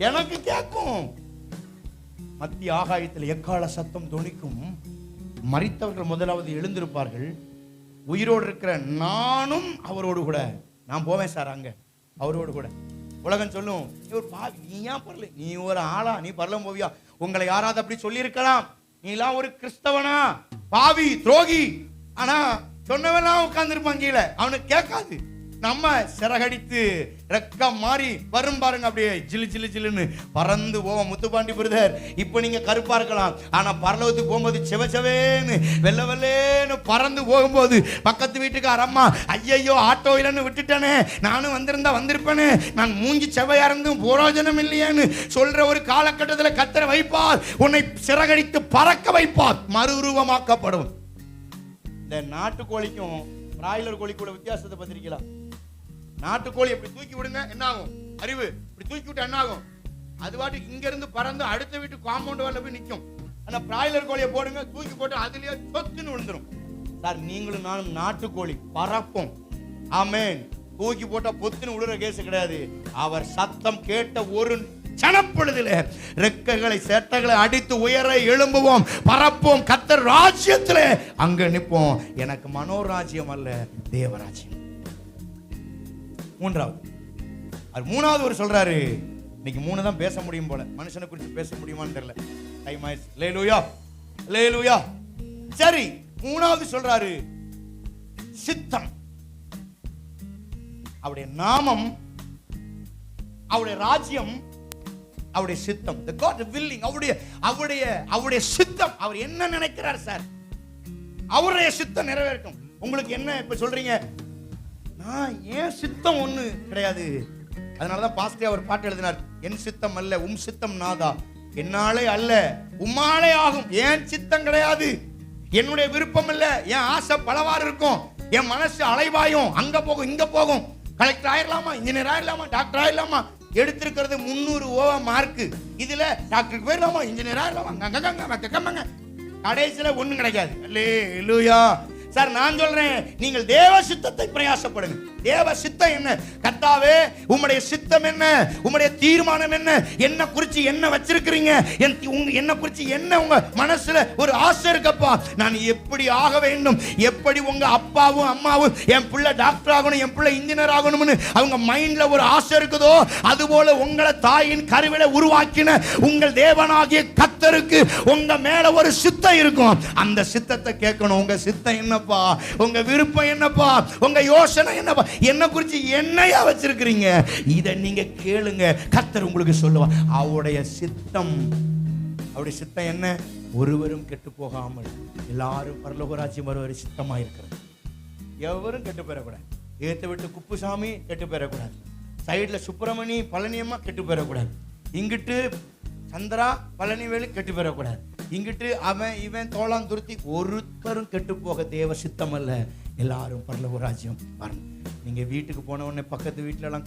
எனக்கு கேட்கும். மத்திய ஆகாயத்தில் எக்கால சத்தம் துணிக்கும். மரித்தவர்கள் முதலாவது எழுந்திருப்பார்கள். உயிரோடு இருக்கிற நானும் அவரோடு கூட நான் போவேன் சார். அங்க அவரோடு கூட. உலகம் சொல்லும், நீ ஒரு பாவி, நீ ஏன் பரல, நீ ஒரு ஆளா, நீ பரலம் போவியா? உங்களை யாராவது அப்படி சொல்லி இருக்கலாம். நீ எல்லாம் ஒரு கிறிஸ்தவனா, பாவி, துரோகி. ஆனா சொன்னவெல்லாம் உட்கார்ந்து இருப்பான் கீழே. அவனுக்கு கேட்காது. நம்ம சிறகடித்து ரெக்கம் மாறி வரும் பாருங்க, அப்படியே ஜிலு ஜிலு ஜிலுன்னு பறந்து போவோம். முத்துப்பாண்டி பிரதர், இப்போ நீங்க கருப்பா இருக்கலாம், ஆனா பரலோகத்துக்கு போகும்போது செவச்சவேன்னு வெள்ள வெள்ளேன்னு பறந்து போகும்போது பக்கத்து வீட்டுக்கார அம்மா, ஐயையோ ஆட்டோ இல்லைன்னு விட்டுட்டேனே, நானும் வந்திருந்தா வந்திருப்பேனே, நான் மூஞ்சி செவையா இருந்தும் புரோஜனம் இல்லையேன்னு சொல்ற ஒரு காலகட்டத்தில் கர்த்தர் வைப்பார். உன்னை சிறகடித்து பறக்க வைப்பார். மறுரூபமாக்கப்படும். இந்த நாட்டுக்கோழிக்கும் பிராய்லர் கோழி கூட வித்தியாசத்தை பத்திரிக்கலாம். நாட்டுக்கோழி எப்படி தூக்கி விடுங்க, என்ன ஆகும்? அறிவு இப்படி தூக்கி விட்டு என்ன ஆகும்? அது பாட்டு இங்க இருந்து பறந்து அடுத்த வீட்டு காம்பவுண்ட் வரல போய் நிற்கும். ஆனா பிராய்லர் கோழியை போடுங்க, தூக்கி போட்டு அதுலயே சொத்துன்னு விழுந்துரும். சார், நீங்களும் நானும் நாட்டுக்கோழி பறப்போம். ஆமென். தூக்கி போட்டா பொத்துன்னு விழுற கேஸ் கிடையாது. அவர் சத்தம் கேட்ட ஒரு சனப்பொழுதிலே ரெக்கைகளை சேட்டைகளை அடித்து உயர எழும்புவோம், பறப்போம். கர்த்தர் ராஜ்யத்திலே அங்க நிற்போம். எனக்கு மனோராஜ்யம் அல்ல, தேவராஜ்யம். மூணாவது ஒரு சொல்றாரு. இன்னைக்கு 3 தான் பேச முடியும் போல, மனுஷனை குறித்து பேச முடியுமான்னு தெரியல. டைம் ஆயிடுச்சு. அல்லேலூயா, அல்லேலூயா. சரி, 3வது சொல்றாரு சித்தம். அவருடைய நாமம், அவருடைய ராஜ்யம், அவருடைய சித்தம். the God willing. அவருடைய சித்தம். அவர் என்ன நினைக்கிறார் சார்? அவருடைய சித்தம் நிறைவேறட்டும். உங்களுக்கு என்ன இப்ப சொல்றீங்க? நான் ஏன் சித்தம் ஒண்ணு கிடையாது. அதனாலதான் பாஸ்டர் அவர் பாட்டு எழுதினார், என் சித்தம் அல்ல உம் சித்தம் நாதா, என்னாலே அல்ல உம்மாலே ஆகும். ஏன் சித்தம் கிடையாது. என்னுடைய விருப்பம் இல்ல. என் ஆசை பலவாறு இருக்கும். என் மனசு அலைவாயும், அங்க போகும் இங்க போகும். கலெக்டர் ஆயிடலாமா, இன்ஜினியர் ஆயிடலாமா, டாக்டர் ஆயிடலாமா. எடுத்திருக்கிறது 300 ஓவா மார்க். இதுல டாக்டருக்கு போயிடலாமா, இன்ஜினியர் ஆயிடலாமா, கடைசியில ஒண்ணும் கிடைக்காது. அல்லேலூயா. சார், நான் சொல்றேன், நீங்கள் தேவ சித்தத்தை பிரயாசப்படுங்க. தேவ சித்தம் என்ன? கர்த்தாவே, உம்முடைய சித்தம் என்ன? உம்முடைய தீர்மானம் என்ன? என்ன குறிச்சு என்ன வச்சிருக்கிறீங்க? என்ன குறிச்சு என்ன உங்க மனசுல ஒரு ஆசை இருக்கப்பா? நான் எப்படி ஆக வேண்டும்? எப்படி உங்க அப்பாவும் அம்மாவும் என் பிள்ளை டாக்டர் ஆகணும், என் பிள்ளை இன்ஜினியர் ஆகணும்னு அவங்க மைண்ட்ல ஒரு ஆசை இருக்குதோ, அதுபோல உங்களை தாயின் கருவில உருவாக்கின உங்கள் தேவனாகிய கர்த்தருக்கு உங்க மேல ஒரு சித்தம் இருக்கும். அந்த சித்தத்தை கேட்கணும். உங்க சித்தம் என்னப்பா? உங்க விருப்பம் என்னப்பா? உங்க யோசனை என்னப்பா? என்ன குறிச்சு என்னையா வச்சிருக்கிறீங்க? இத நீங்க கேளுங்க, கர்த்தர் உங்களுக்கு சொல்லுவார். அவருடைய சித்தம் என்ன? ஒருவரும் கெட்டு போகாமல் எல்லாரும் பரலோக ராஜ்யம் வருவரை சித்தமா இருக்கிறது. எவரும் கெட்டு போயிடக்கூடாது. ஏத்த விட்டு குப்புசாமி கெட்டு போயிடக்கூடாது. சைடுல சுப்பிரமணி பழனியம்மா கெட்டு போயிடக்கூடாது. இங்கிட்டு சந்திரா பழனிவேலு கெட்டு போயிடக்கூடாது. இங்கிட்டு அவன் இவன் தோளான் துருத்தி ஒருத்தரும் கெட்டு போக தேவ சித்தம் அல்ல. எல்லாரும் பரலோக ராஜ்யம் வரணும். நீங்க வீட்டுக்கு போன உடனே பக்கத்து வீட்டிலலாம்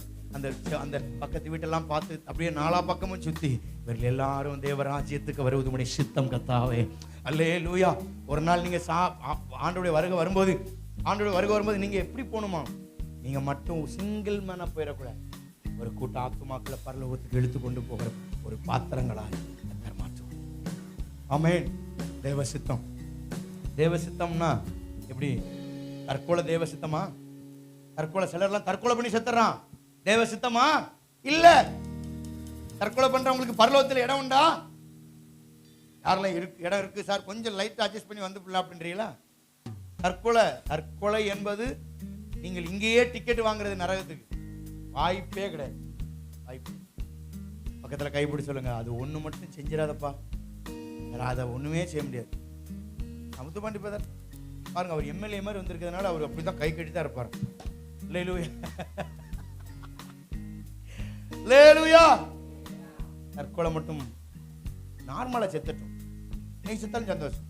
அந்த பக்கத்து வீட்டெல்லாம் பார்த்து அப்படியே 4 பக்கமும் சுத்தி, இவர்கள் எல்லாரும் தேவராஜ்யத்துக்கு வருவது உடைய சித்தம் கர்த்தாவே. அல்லேலூயா. ஒரு நாள் நீங்க ஆண்டவருடைய வருகை வரும்போது நீங்க எப்படி போகணுமா? நீங்க மட்டும் சிங்கிள் மேனா போயிடக்கூடாது. ஒரு கூட்ட ஆத்துமாக்களை பரலோகத்துக்கு இழுத்து கொண்டு போகிற ஒரு பாத்திரங்களாய் கர்த்தர் மாற்றுவார். ஆமென். தேவசித்தம்னா எப்படி? தற்கொலை தேவசித்தமா? தற்கொலை சிலர்லாம் தற்கொலை பண்ணி செத்துறான். தேவசித்தமா? இல்ல. தற்கொலை பண்றவங்களுக்கு பரலோகத்தில் இடம் உண்டா? யாரெல்லாம் இடம் இருக்கு சார், கொஞ்சம் லைட் அட்ஜஸ்ட் பண்ணி வந்து பிள்ளை அப்படின்றீங்களா? தற்கொலை என்பது நீங்கள் இங்கேயே டிக்கெட் வாங்குறது நரகத்துக்கு. வாய்ப்பே கிடையாது. வாய்ப்பு பக்கத்தில் கைப்பிடி சொல்லுங்க, அது ஒன்று மட்டும் செஞ்சிடாதப்பா, அதை ஒன்றுமே செய்ய முடியாது. முத்துப்பாண்டி பிரதர் பாருங்க, அவர் எம்எல்ஏ மாதிரி வந்திருக்கிறதுனால அவர் அப்படி தான் கை கட்டி தான் இருப்பார். அல்லேலூயா, அல்லேலூயா. தற்கொலை மட்டும் நார்மலாக செத்துட்டோம். இன்னைக்கு செத்தாலும் சந்தோஷம்.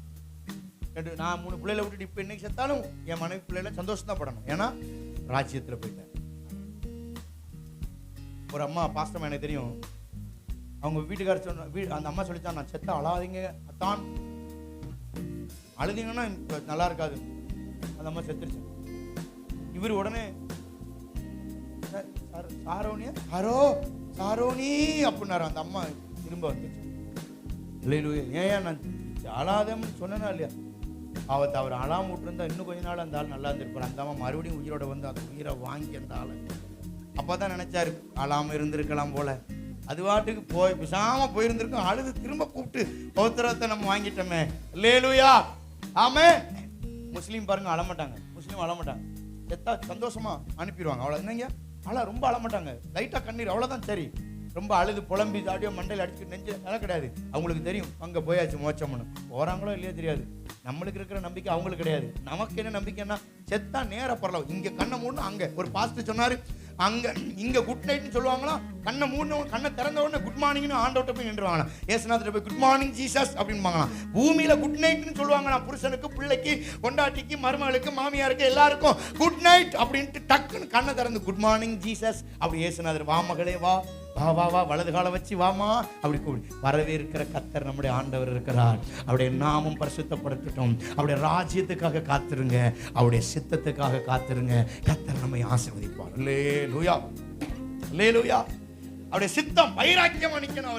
நான் 3 பிள்ளைகளை விட்டுட்டு இப்போ இன்னைக்கு செத்தாலும் என் மனைவி பிள்ளைல சந்தோஷம் தான் படணும். ஏன்னா ராஜ்யத்தில் போயிட்டேன். ஒரு அம்மா பாஸ்டர் எனக்கு தெரியும், அவங்க வீட்டுக்காரர் சொன்ன அந்த அம்மா சொல்லித்தான், நான் செத்தா அழாதீங்க அத்தான், அழுதீங்கன்னா நல்லா இருக்காது. அந்த அம்மா செத்துருச்சு. இவர் உடனே சாரோனியா சாரோனி அப்படின்னாரு. அந்த அம்மா திரும்ப வந்துச்சு. ஏன் நான் அழாதன்னு சொன்னா இல்லையா, அவர் அழாம விட்டுருந்தா இன்னும் கொஞ்ச நாள் அந்த ஆள் நல்லா இருந்திருப்பார். அந்த அம்மா மறுபடியும் உயிரோட வந்து அந்த உயிரை வாங்கி அந்த ஆளை அப்பதான் நினைச்சாரு அழாம இருந்திருக்கலாம் போல. அது வாட்டுக்கு போய் பிசாம போயிருந்திருக்கோம். அழுது திரும்ப கூப்பிட்டு பௌத்திரத்தை நம்ம வாங்கிட்டோமே. அல்லேலூயா, ஆமே. முஸ்லீம் பாருங்க அழமாட்டாங்க, முஸ்லீம் அழமாட்டாங்க, செத்தா சந்தோஷமா அனுப்பிடுவாங்க. அவ்வளோ என்னங்க ரொம்ப அழமாட்டாங்க, லைட்டா கண்ணீர் அவ்வளோதான். சரி, ரொம்ப அழுது புலம்பி தாடியோ மண்டையில் அடிச்சு நெஞ்சு அதெல்லாம் கிடையாது. அவங்களுக்கு தெரியும் அங்கே போயாச்சு மோச்சம்னு. போகிறாங்களோ இல்லையோ தெரியாது. நம்மளுக்கு இருக்கிற நம்பிக்கை அவங்களுக்கு கிடையாது. நமக்கு என்ன நம்பிக்கைன்னா செத்தா நேர பரலாம். இங்கே கண்ணை மூடணும். அங்கே ஒரு பாஸ்டர் சொன்னார், அங்கே இங்கே குட் நைட்னு சொல்லுவாங்களா, கண்ணை மூடணும், கண்ணை திறந்த உடனே குட் மார்னிங்னு ஆண்டவர்கிட்ட போய் நின்றுவாங்களா. ஏசுநாதர் போய் குட் மார்னிங் ஜீசஸ் அப்படின்பாங்களாம். பூமியில் குட் நைட்னு சொல்லுவாங்களா, புருஷனுக்கு, பிள்ளைக்கு, கொண்டாட்டிக்கு, மருமகளுக்கு, மாமியாருக்கு, எல்லாருக்கும் குட் நைட் அப்படின்ட்டு டக்குன்னு கண்ணை திறந்து குட் மார்னிங் ஜீசஸ் அப்படி ஏசுநாதர் வா மகளே வா வா வா வா வலது காலை வச்சு வாமா அப்படி கூப்பிடு. வரவேற்கிற கர்த்தர் நம்முடைய ஆண்டவர் இருக்கிறார். அவருடைய நாமம் பரிசுத்தப்படுத்தட்டும். அவருடைய ராஜ்யத்துக்காக காத்திருங்க, அவருடைய சித்தத்துக்காக காத்திருங்க. கர்த்தர் நம்மை ஆசீர்வதிப்பார். அல்லேலூயா, அல்லேலூயா. அவருடைய சித்தம் வைராக்கியமா நிக்கணும்.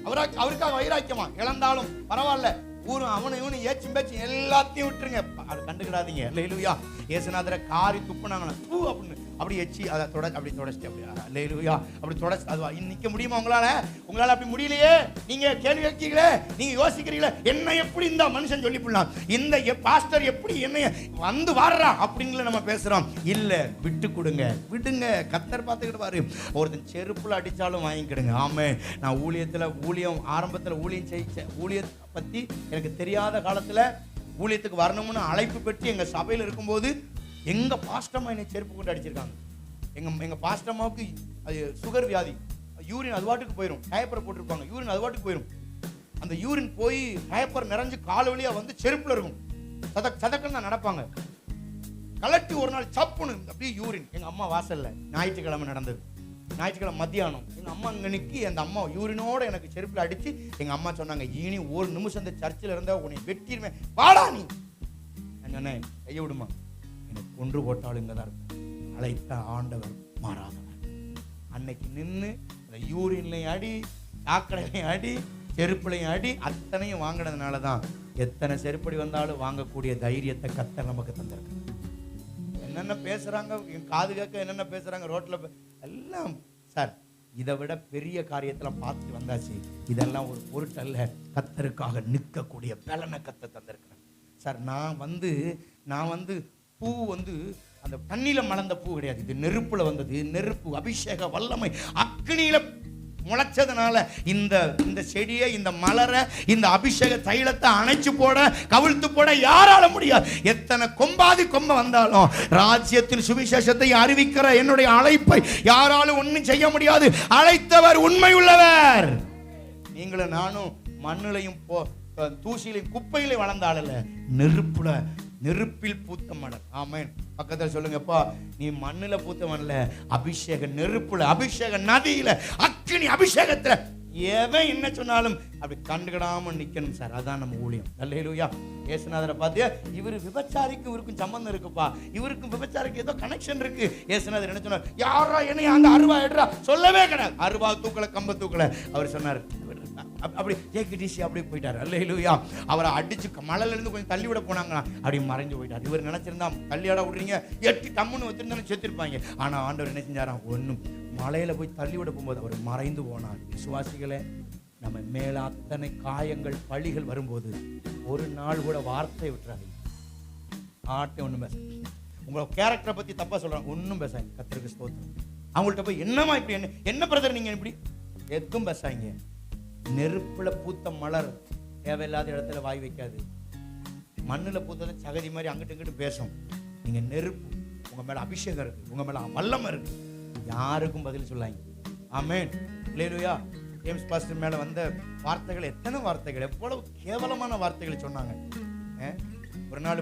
அவருக்காக வைராக்கியமா இழந்தாலும் பரவாயில்ல. ஊரும் அவனை இவனு ஏச்சும் பேச்சும் எல்லாத்தையும் விட்டுருங்க, அது கண்டுக்கிடாதீங்க. அல்லேலூயா. ஏசுநாதரை காரி துப்புனாங்களா பூ அப்படின்னு அப்படி எச்சி அதை அப்படி தொடச்சிட்டு அப்படியா அல்லேலூயா அப்படி தொடச்சு அது நிற்க முடியுமா உங்களால் அப்படி முடியலையே. நீங்க கேள்வி வைக்கிறீங்களே, நீங்க யோசிக்கிறீங்களே, என்ன எப்படி இந்த மனுஷன் சொல்லி போடலாம், இந்த பாஸ்டர் எப்படி என்னைய வந்து வாடுறா அப்படிங்கள நம்ம பேசுறோம். இல்ல, விட்டு கொடுங்க, விடுங்க, கர்த்தர் பார்த்துக்கிட்டு பாரு. ஒருத்தன் செருப்புல அடிச்சாலும் வாங்கிக்கிடுங்க. ஆமே. நான் ஊழியம் ஆரம்பத்தில் ஊழியத்தை பத்தி எனக்கு தெரியாத காலத்துல ஊழியத்துக்கு வரணும்னு அழைப்பு பெற்று எங்க சபையில் இருக்கும்போது எங்க பாஸ்டம்மா என்னை செருப்பு கொண்டு அடிச்சிருக்காங்க. எங்க பாஸ்டம்மாவுக்கு அது சுகர் வியாதி, யூரின் அது வாட்டுக்கு போயிடும். டயப்பரை போட்டிருப்பாங்க, யூரின் அது வாட்டுக்கு போயிடும். அந்த யூரின் போய் டயப்பர் நிறைஞ்சு கால் வழியா வந்து செருப்புல இருக்கும். சதக்கன்னு தான் நடப்பாங்க. கலட்டி ஒரு நாள் சப்புன்னு அப்படியே யூரின் எங்க அம்மா வாசல்ல. ஞாயிற்றுக்கிழமை நடந்தது. ஞாயிற்றுக்கிழமை மத்தியானம் எங்க அம்மா அங்க நிக்கி அந்த அம்மா யூரினோட எனக்கு செருப்புல அடிச்சு எங்க அம்மா சொன்னாங்க, இனி ஒரு நிமிஷம் இந்த சர்ச்சில் இருந்தா உன்னை வெட்டிடுவேன், வாடா நீ. நான் சொன்னேன், கைய விடுமா, எனக்கு கொன்று போட்டாலும் இங்கே தான் இருக்கும். அழைத்த ஆண்டவர் மாறாதவர். அன்னைக்கு நின்று அந்த யூரின்லையும் அடி, சாக்கடையிலையும் அடி, செருப்புலையும் அடி, அத்தனையும் வாங்கினதுனால தான் எத்தனை செருப்படி வந்தாலும் வாங்கக்கூடிய தைரியத்தை கர்த்தர் நமக்கு தந்திருக்கு. என்னென்ன பேசுறாங்க, என் காது கேட்க என்னென்ன பேசுறாங்க ரோட்ல எல்லாம். சார், இதை விட பெரிய காரியத்தெல்லாம் பார்த்து வந்தாச்சு. இதெல்லாம் ஒரு பொருட்டல்ல. கர்த்தருக்காக நிற்கக்கூடிய பலனை கர்த்தர் தந்திருக்கிறேன். சார், நான் வந்து பூ வந்து அந்த தண்ணியில மலர்ந்த பூ கிடையாது. இது நெருப்புல வந்தது. நெருப்பு, அபிஷேக வல்லமை அக்னியில முளைச்சதுனால இந்த செடியை, இந்த மலரை, இந்த அபிஷேக தைலத்தை அணைச்சு போட, கவிழ்த்து போட யாரால முடியாது. எத்தனை கொம்பாதி கொம்ப வந்தாலும் ராஜ்யத்தின் சுவிசேஷத்தை அறிவிக்கிற என்னுடைய அழைப்பை யாராலும் ஒன்றும் செய்ய முடியாது. அழைத்தவர் உண்மை உள்ளவர். நீங்களும் நானும் மண்ணிலையும் தூசிலையும் குப்பையிலையும் வளர்ந்தால, நெருப்பில் பூத்த மலர். ஆமென். பக்கத்தில் சொல்லுங்கப்பா, நீ மண்ணுல பூத்த மணல, அபிஷேக நெருப்புல, அபிஷேக நதியில, அக்கினி அபிஷேகத்துல எவன் என்ன சொன்னாலும் அப்படி கண்டுக்கிடாம நிக்கணும். சார், அதான் நம்ம ஊழியம். அல்லேலூயா. ஏசுநாதரை பார்த்தியா, இவரு விபச்சாரிக்கும் இவருக்கும் சம்பந்தம் இருக்குப்பா, இவருக்கும் விபச்சாரிக்கு ஏதோ கனெக்ஷன் இருக்கு. ஏசுநாதர் என்ன சொன்னார், யாரா என்னைய அந்த அருவா எடுறா, சொல்லவே கிடையாது. அருவா தூக்கல, கம்ப தூக்கல. அவர் சொன்னார், அப்படி ஜேகிடிசி அப்படி போயிட்டார். அல்லேலூயா. அவரை அடிச்சு மலையில இருந்து கொஞ்சம் தள்ளி விட போனாங்க, அப்படி மறைஞ்சு போயிட்டார். இவர் நினைச்சிருந்தா தள்ளியாட விடுறீங்க, எட்டி டம்முன்னு வச்சிருந்தாலும் செத்துருப்பாங்க. ஆனா ஆண்டவர் என்ன செஞ்சாராம், ஒன்றும் மலையில போய் தள்ளி விட போகும்போது அவர் மறைந்து போனார். விசுவாசிகளே, நம்ம மேல அத்தனை காயங்கள், பழிகள் வரும்போது ஒரு நாள் கூட வார்த்தை விட்டுறாங்க. ஆட்டை ஒன்றும் பேச, உங்களை கேரக்டரை பத்தி தப்பா சொல்றாங்க, ஒன்றும் பேசாங்க. கர்த்தருக்கு ஸ்தோத்திரம். அவங்கள்ட்ட போய் என்னமா இப்படி என்ன பிரதர் நீங்க இப்படி எதுவும் பேசாங்க. நெருப்புல பூத்த மலர் தேவையில்லாத இடத்துல வாய் வைக்காது. மண்ணுல பூத்த சகதி மாதிரி அங்கிட்டு இங்கிட்டு பேசும். நீங்க நெருப்பு, உங்க மேல அபிஷேகம் இருக்கு, உங்க மேல வல்லமை இருக்கு, யாருக்கும் பதில் சொல்லாங்க. ஆமென். அல்லேலூயா. ஜேம்ஸ் பாஸ்டர் மேல வந்த வார்த்தைகள் எத்தனை வார்த்தைகள், எவ்வளவு கேவலமான வார்த்தைகளை சொன்னாங்க. ஒரு நாள்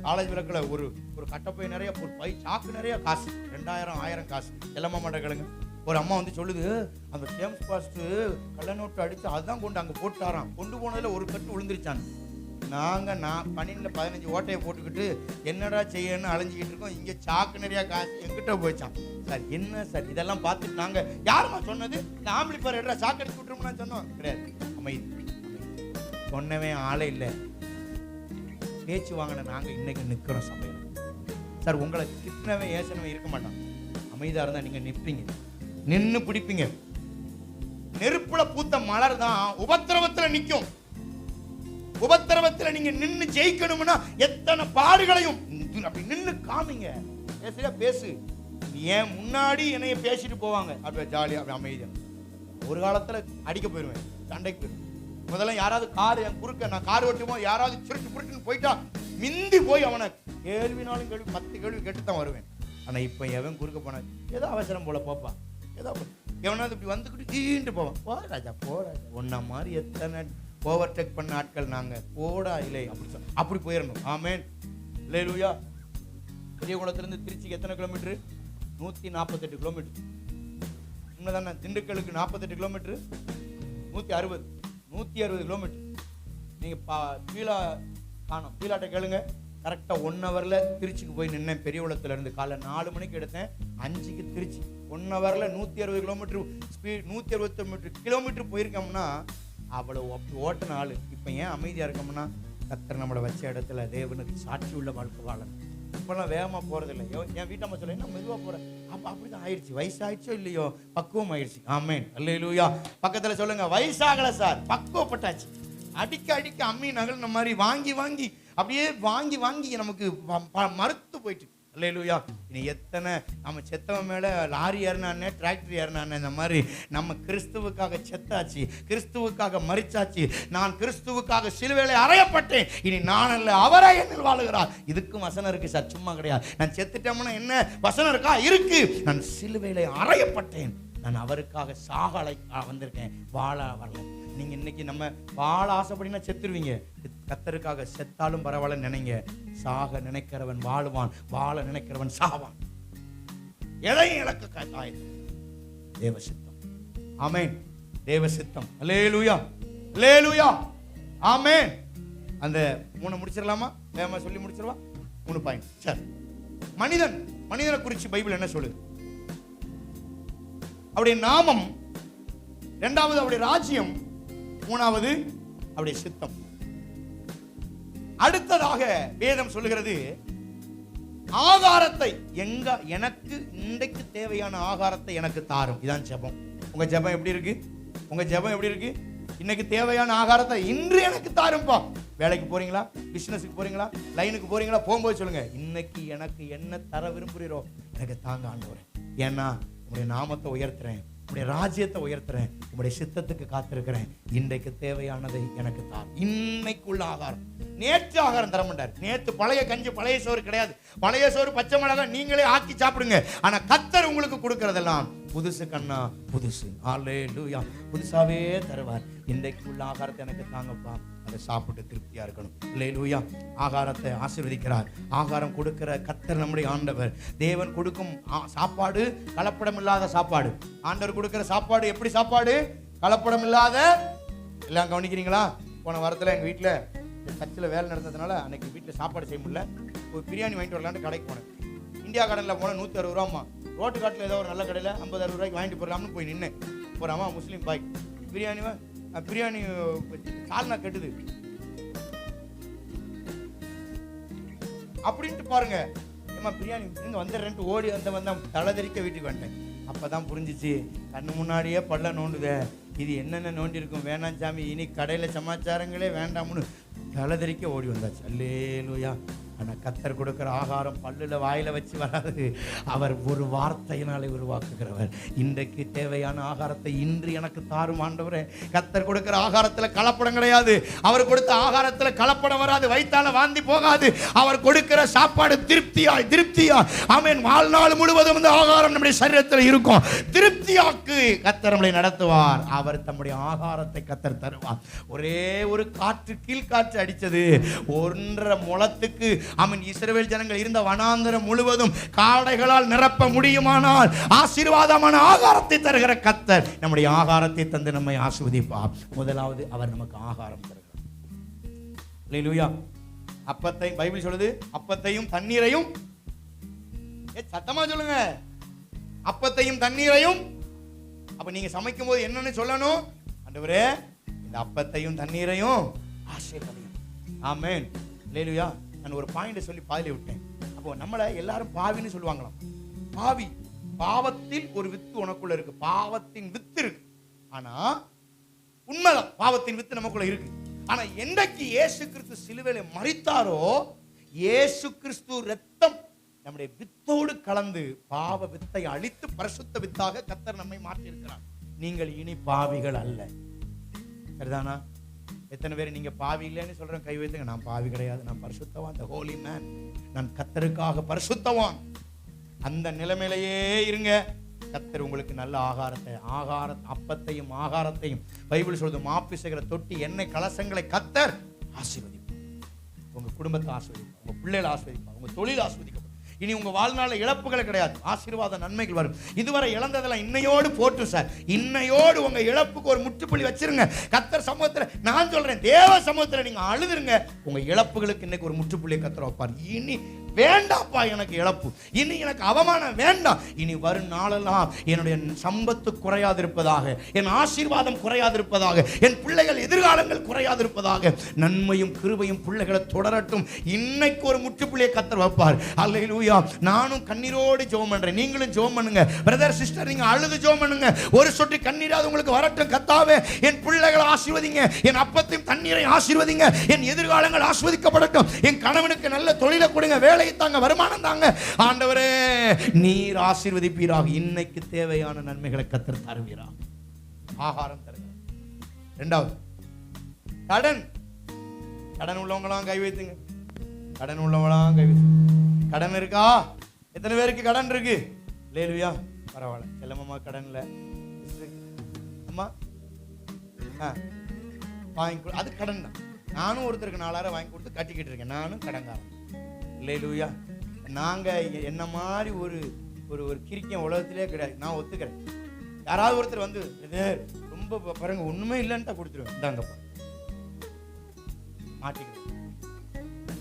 காலேஜ் விளக்கில் ஒரு கட்டப்பை நிறைய, ஒரு பை சாக்கு நிறைய காசு, 2000 1000 காசு எல்லாமா மாட்டேங்க. ஒரு அம்மா வந்து சொல்லுது, அந்த ஜேம்ஸ் பாஸ்டர் கள்ள நோட்டு அடிச்சு அதுதான் கொண்டு அங்கே போட்டாராம். கொண்டு போனதில் ஒரு கட்டு விழுந்துருச்சான். நான் பனியில் 15 ஓட்டையை போட்டுக்கிட்டு என்னடா செய்யணும்னு அலைஞ்சிக்கிட்டு இருக்கோம். இங்கே சாக்கு நிறையா காசு எங்கிட்ட போயிச்சான். சார் என்ன சார் இதெல்லாம் பார்த்துட்டு நாங்கள் யாருமா சொன்னது, இந்த ஆம்பளி பாரு எடா சாக்கு எடுத்து விட்டுருமோன்னு சொன்னோம். கிடையாது. அமைதி. சொன்னவே ஆளே இல்லை. பேச்சு வாங்கின நாங்கள் இன்னைக்கு நிற்கிறோம் சபையில். சார் உங்களை திட்டினவே ஏசனவே இருக்க மாட்டான். அமைதியாக இருந்தால் நீங்கள் நிற்பீங்க, நின்று பிடிப்பீங்க. நெருப்புல பூத்த மலர் தான் உபத்திரவத்தில் நிற்கும். உபத்திரவத்தில் நீங்க நின்று ஜெயிக்கணும்னா எத்தனை பாடுகளையும் அப்படி நின்று காமிங்க. பேசுறியா பேசு. ஏன் முன்னாடி என்னைய பேசிட்டு போவாங்க, அப்படி ஜாலியா அப்படி அமைதியா. ஒரு காலத்துல அடிக்க போயிடுவேன், சண்டைக்கு போயிடுவேன். முதல்ல யாராவது கார் என் குறுக்க, நான் கார் ஓட்டுமோ யாராவது சுருட்டு புருட்டுன்னு போயிட்டா மிந்தி போய் அவனை கேள்வினாலும் கேள்வி 10 கேள்வி கேட்டு தான் வருவேன். ஆனா இப்ப எவன் குறுக்க போன ஏதோ அவசரம் போல போப்பா, ஏதோ எவனாவது இப்படி வந்துக்கிட்டு ஈண்டு போவான். போ ராஜா போ ராஜா. ஒன்னா மாதிரி எத்தனை ஓவர்டேக் பண்ண ஆட்கள் நாங்க. போடா இல்லை அப்படி போயிடணும். ஆமென். அல்லேலூயா. பெரியகுளத்திலிருந்து திருச்சிக்கு எத்தனை கிலோமீட்டர்? 148 கிலோமீட்டர். உண்மைதானே? திண்டுக்கலுக்கு 48 கிலோமீட்டர், 160 கிலோமீட்டர். நீங்க கீழா காணும், கீழாட்ட கேளுங்க. கரெக்டா 1 ஹவர்ல திருச்சிக்கு போய் நின்னேன். பெரியகுளத்துல இருந்து காலை 4 மணிக்கு எடுத்தேன், 5க்கு திருச்சி. 1 ஹவர்ல 160 கிலோமீட்டர் ஸ்பீட், 168 கிலோமீட்டர் போயிருக்கோம்னா அவ்வளவு ஓட்டின ஆளு. இப்ப ஏன் அமைதியா இருக்கோம்னா கர்த்தர் நம்மளை வச்ச இடத்துல தேவனுக்கு சாட்சி உள்ள வாழ்க்கை வாழணும். இப்பெல்லாம் வேகமா போறது இல்லை. என் வீட்டம்மா சொல்ல என்ன மெதுவா போறேன். அப்ப அப்படிதான் ஆயிடுச்சு. வயசாயிடுச்சோ இல்லையோ, பக்குவம் ஆயிடுச்சு. ஆமென். அல்லேலூயா. பக்கத்துல சொல்லுங்க, வயசாகல சார், பக்குவப்பட்டாச்சு. அடிக்க அடிக்க அம்மி நகல் மாதிரி வாங்கி வாங்கி அப்படியே வாங்கி வாங்கி நமக்கு மறுத்து போயிட்டு. அல்லேலூயா. இனி எத்தனை நம்ம செத்தவன் மேல லாரி ஏறினானே, டிராக்டர் ஏறினானே, இந்த மாதிரி நம்ம கிறிஸ்துவுக்காக செத்தாச்சு, கிறிஸ்துவுக்காக மரிச்சாச்சு. நான் கிறிஸ்துவுக்காக சிலுவையிலே அறையப்பட்டேன், இனி நான் அல்ல அவரே என்னில் வாழுகிறார். இதுக்கும் வசனம் இருக்கு சார், சும்மா கிடையாது. நான் செத்துட்டோம்னா என்ன வசனம் இருக்கா? இருக்கு. நான் சிலுவையிலே அறையப்பட்டேன், நான் அவருக்காக சாக வந்திருக்கேன், வாழ வரல. நீங்க இன்னைக்கு நம்ம வாழ ஆசைப்படினா செத்துருவீங்க. கர்த்தருக்காக செத்தாலும் பரவாயில்ல நினைங்க. சாக நினைக்கிறவன் வாழுவான், வாழ நினைக்கிறவன் சாவான். எதையும் இழக்க காயம். தேவ சித்தம். ஆமென். தேவ சித்தம். அல்லேலூயா. அல்லேலூயா. ஆமென். அந்த 3 முடிச்சிடலாமா? வேகமா சொல்லி முடிச்சிடவா? 3 பாயிண்ட். சரி. மனிதனை குறித்து பைபிள் என்ன சொல்லுது? அவருடைய நாமம், 2வது அவருடைய ராஜ்யம், 3வது அவருடைய சித்தம். அடுத்ததாக வேதம் சொல்லுகிறது, ஆகாரத்தை எனக்கு இன்றைக்கு தேவையான ஆகாரத்தை எனக்கு தாரும். இதான் ஜெபம். உங்க ஜெபம் எப்படி இருக்கு? உங்க ஜெபம் எப்படி இருக்கு? இன்னைக்கு தேவையான ஆகாரத்தை இன்று எனக்கு தாரும்பா. வேலைக்கு போறீங்களா, பிசினஸுக்கு போறீங்களா, லைனுக்கு போறீங்களா, போகும்போது சொல்லுங்க, இன்னைக்கு எனக்கு என்ன தர விரும்புகிறீரோ எனக்கு தாங்க ஆண்டவரே. ஏன்னா உங்களுடைய நாமத்தை உயர்த்துறேன், உங்களுடைய ராஜ்யத்தை உயர்த்துறேன், உங்களுடைய சித்தத்துக்கு காத்திருக்கிறேன். இன்றைக்கு தேவையானதை எனக்கு தார். இன்னைக்குள்ள ஆகாரம். நேற்று ஆகாரம் தர மாட்டார். நேற்று பழைய கஞ்சி பழைய சோறு கிடையாது. பழைய சோறு பச்சை மிளகாய் நீங்களே ஆக்கி சாப்பிடுங்க. ஆனா கர்த்தர் உங்களுக்கு கொடுக்கறதெல்லாம் புதுசு கண்ணா, புதுசு. அல்லேலூயா. புதுசாவே தருவார். இன்றைக்குள்ள ஆகாரத்தை எனக்கு தாங்கப்பா, அதை சாப்பிட்டு திருப்தியா இருக்கணும். அல்லேலூயா. ஆகாரத்தை ஆசீர்வதிக்கிறார். ஆகாரம் கொடுக்கிற கர்த்தர் நம்முடைய ஆண்டவர். தேவன் கொடுக்கும் சாப்பாடு கலப்படம் இல்லாத சாப்பாடு. ஆண்டவர் கொடுக்கிற சாப்பாடு எப்படி சாப்பாடு? கலப்படம் இல்லாத. எல்லாம் கவனிக்கிறீங்களா? போன வாரத்தில் எங்கள் வீட்டில் சர்ச்சில் வேலை நடந்ததுனால அன்னைக்கு வீட்டில் சாப்பாடு செய்ய முடியல. ஒரு பிரியாணி வாங்கிட்டு வரலான்னு கடைக்கு போனேன். இந்தியா கடனில் போனேன். 160 ரூபாம்மா. ரோட்டு காட்டில் ஏதோ ஒரு நல்ல கடையில் 50-60 ரூபாய்க்கு வாங்கிட்டு போடலாம்னு போய் நின்னேன். போகிறாமா முஸ்லீம் பாய் பிரியாணி சால்னா கெட்டுது அப்படின்ட்டு பாருங்க. ஏமா பிரியாணி வந்துடுறேன்ட்டு ஓடி வந்தேன். தலைதறிக்க வீட்டுக்கு வந்துட்டேன். அப்பதான் புரிஞ்சிச்சு, கண்ணு முன்னாடியே பல்ல நோண்டுதே, இது என்னென்ன நோண்டி இருக்கும், வேணாம் சாமி, இனி கடையில் சமாச்சாரங்களே வேண்டாம்னு தலைதறிக்க ஓடி வந்தாச்சு. அல்லேலூயா. ஆனா கர்த்தர் கொடுக்கிற ஆகாரம் பல்லுல வாயில வச்சு வராது. அவர் ஒரு வார்த்தையினாலே உருவாக்குகிறவர். இன்றைக்கு தேவையான ஆகாரத்தை இன்று எனக்கு தாரும் ஆண்டவரே. கர்த்தர் கொடுக்கிற ஆகாரத்துல கலப்படம் கிடையாது. அவர் கொடுத்த ஆகாரத்துல கலப்படம் வராது. வயித்தால வாந்தி போகாது. அவர் கொடுக்கிற சாப்பாடு திருப்தியா ஆமென். வாழ்நாள் முழுவதும் இந்த ஆகாரம் நம்முடைய சரீரத்தில் இருக்கும். திருப்தியாக்கு கர்த்தர் நம்மை நடத்துவார். அவர் தம்முடைய ஆகாரத்தை கர்த்தர் தருவார். ஒரே ஒரு காற்று, கீழ்காற்று அடிச்சது 1.5 முழத்துக்கு ஆமென் இஸ்ரவேல் ஜனங்கள் இருந்த வனாந்தரம் முழுவதும் காடைகளால் நிரப்ப முடியுமானால் ஆசீர்வாதமான ஆகாரத்தை தருகிற கர்த்தர் நம்முடைய ஆகாரத்தை தந்து நம்மை ஆசீர்வதிப்பார். முதலாவது அவர் நமக்கு ஆகாரம் தருகிறார். அல்லேலூயா. அப்பத்தை பைபிள் சொல்லுது, அப்பத்தையும் தண்ணீரையும், சத்தமா சொல்லுங்க, அப்பத்தையும் தண்ணீரையும். அப்ப நீங்க சமைக்கும் போது என்னன்னு சொல்லணும்? ஆண்டவரே இந்த அப்பத்தையும் தண்ணீரையும் ஆசீர்வதியும். ஆமென். அல்லேலூயா. நான் ஒரு பாயிண்ட் சொல்லி பாதியில விட்டேன். அப்போ நம்மள எல்லாரும் பாவின்னு சொல்லுவாங்களாம். பாவி, பாவத்தில் ஒரு வித்து உனக்குள்ள இருக்கு. பாவத்தின் வித்து இருக்கு. ஆனா உண்மைதான், பாவத்தின் வித்து நமக்குள்ள இருக்கு. ஆனா என்றைக்கு இயேசு கிறிஸ்து சிலுவையில மரித்தாரோ, இயேசு கிறிஸ்து ரத்தம் நம்முடைய வித்தோடு கலந்து பாவ வித்தை அழித்து பரிசுத்த வித்தாக கர்த்தர் நம்மை மாற்றி இருக்கிறார். நீங்கள் இனி பாவிகள் அல்ல. சரிதானா? எத்தனை பேர் நீங்க பாவி இல்லைன்னு சொல்றேன்? கை வைத்துங்க. நான் பாவி கிடையாது, நான் பரிசுத்தவான், the holy man, நான் கர்த்தருக்காக பரிசுத்தவான். அந்த நிலைமையிலேயே இருங்க. கர்த்தர் உங்களுக்கு நல்ல அப்பத்தையும் ஆகாரத்தையும் பைபிள் சொல்லுது, மாப்பிசைகிற தொட்டி எண்ணெய் கலசங்களை கர்த்தர் ஆசீர்வதிப்பார். உங்க குடும்பத்தை ஆசீர்வதிப்பார், உங்க பிள்ளைகளை ஆசீர்வதிப்பார், உங்க தொழில் ஆசீர்வதிப்பார். இனி உங்க வாழ்நாள் இழப்புகள் கிடையாது, ஆசீர்வாத நன்மைகள் வரும். இதுவரை இழந்ததெல்லாம் இன்னையோடு போட்டு சார். இன்னையோடு உங்க இழப்புக்கு ஒரு முற்றுப்புள்ளி வச்சிருங்க. கர்த்தர் சமூகத்துல நான் சொல்றேன், தேவ சமூகத்துல நீங்க அழுதுருங்க. உங்க இழப்புகளுக்கு இன்னைக்கு ஒரு முற்றுப்புள்ளியை கர்த்தர் வைப்பார். இனி வேண்டாப்பா எனக்கு இழப்பு, இனி எனக்கு அவமானம் வேண்டாம். இனி வரும் நாளெல்லாம் என்னுடைய சம்பத்து குறையாதிருப்பதாக, என் ஆசீர்வாதம் குறையாதிருப்பதாக, என் பிள்ளைகள் எதிர்காலங்கள் குறையாதிருப்பதாக, நன்மையும் கிருபையும் பிள்ளைகளை தொடரட்டும். இன்னைக்கு ஒரு முற்றுப்புள்ளியை கர்த்தர் வைப்பார். அல்லேலூயா. நானும் கண்ணீரோடு ஜெபம் பண்றேன். நீங்களும் ஜெபம் பண்ணுங்க. பிரதர் சிஸ்டர், நீங்க அழுது ஜெபம் பண்ணுங்க. ஒரு சொட்டு கண்ணீராவது உங்களுக்கு வரட்டும். கர்த்தாவே என் பிள்ளைகளை ஆசீர்வதிங்க, என் அப்பத்தையும் தண்ணீரை ஆசீர்வதிங்க, என் எதிர்காலங்கள் ஆசீர்வதிக்கப்படட்டும், என் கணவனுக்கு நல்ல தொழிலை கொடுங்க, வேலை தாங்க, வருமானம் தாங்க. ஆண்டவரே நீர் ஆசீர்வதிப்பீராக. இன்னைக்கு தேவையான நன்மைகளை கர்த்தர் தருவீராக. ஆகாரம் தருகிறார். இரண்டாவது கடன் உள்ளவங்களாம் கை வைத்துங்க. கடன் உள்ளவங்களாம் கை வைத்துங்க. கடன் இருக்கா? எத்தனை பேருக்கு கடன் இருக்கு? அல்லேலூயா. பரவாயில்ல. செல்லம்மா கடன் இல்ல. அம்மா வாங்கி, அது கடன் தான். நானும் ஒருத்தருக்கு 4000 வாங்கி கொடுத்து கட்டிக்கிட்டு இருக்கேன். நானும் கடன்காரன். அல்லேலூயா. நாங்க என்ன மாதிரி ஒரு ஒரு கிரிக்கன் உலகத்திலே கிடையாது. நான் ஒத்துக்கிறேன். யாராவது ஒருத்தர் வந்து ரொம்ப பாருங்க ஒண்ணுமே இல்லைன்னு கொடுத்துருவேன், இந்தாங்கப்பா மாட்டிக்கிறேன்.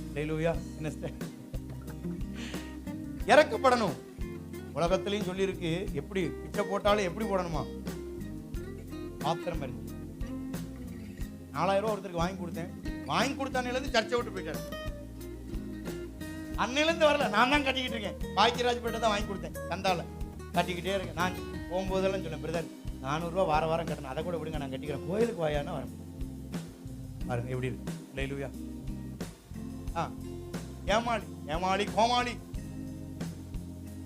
அல்லேலூயா. என்ன இறக்கப்படணும். உலகத்திலையும் சொல்லி இருக்கு, எப்படி பிச்சை போட்டாலும் எப்படி போடணுமா? பாத்திரம் மாதிரி. 4000 ரூபாய் ஒருத்தருக்கு வாங்கி கொடுத்தேன். வாங்கி கொடுத்தானிலிருந்து சர்ச்சை விட்டு போயிட்டாரு. அன்னிலிருந்து வரல, நான் தான் கட்டிக்கிட்டு இருக்கேன். பாக்கியராஜ் பேட்டை தான் வாங்கி கொடுத்தேன். கந்தால கட்டிக்கிட்டே இருக்கேன். நான் போகும்போதெல்லாம் சொல்லேன், பிரதர் 400 ரூபா வாரம் கட்டணும், அதை கூட விடுங்க, நான் கட்டிக்கிறேன். கோயிலுக்கு வாயானா வரேன். பாருங்க எப்படி இருக்கு. அல்லேலூயா. ஏமாளி கோமாளி.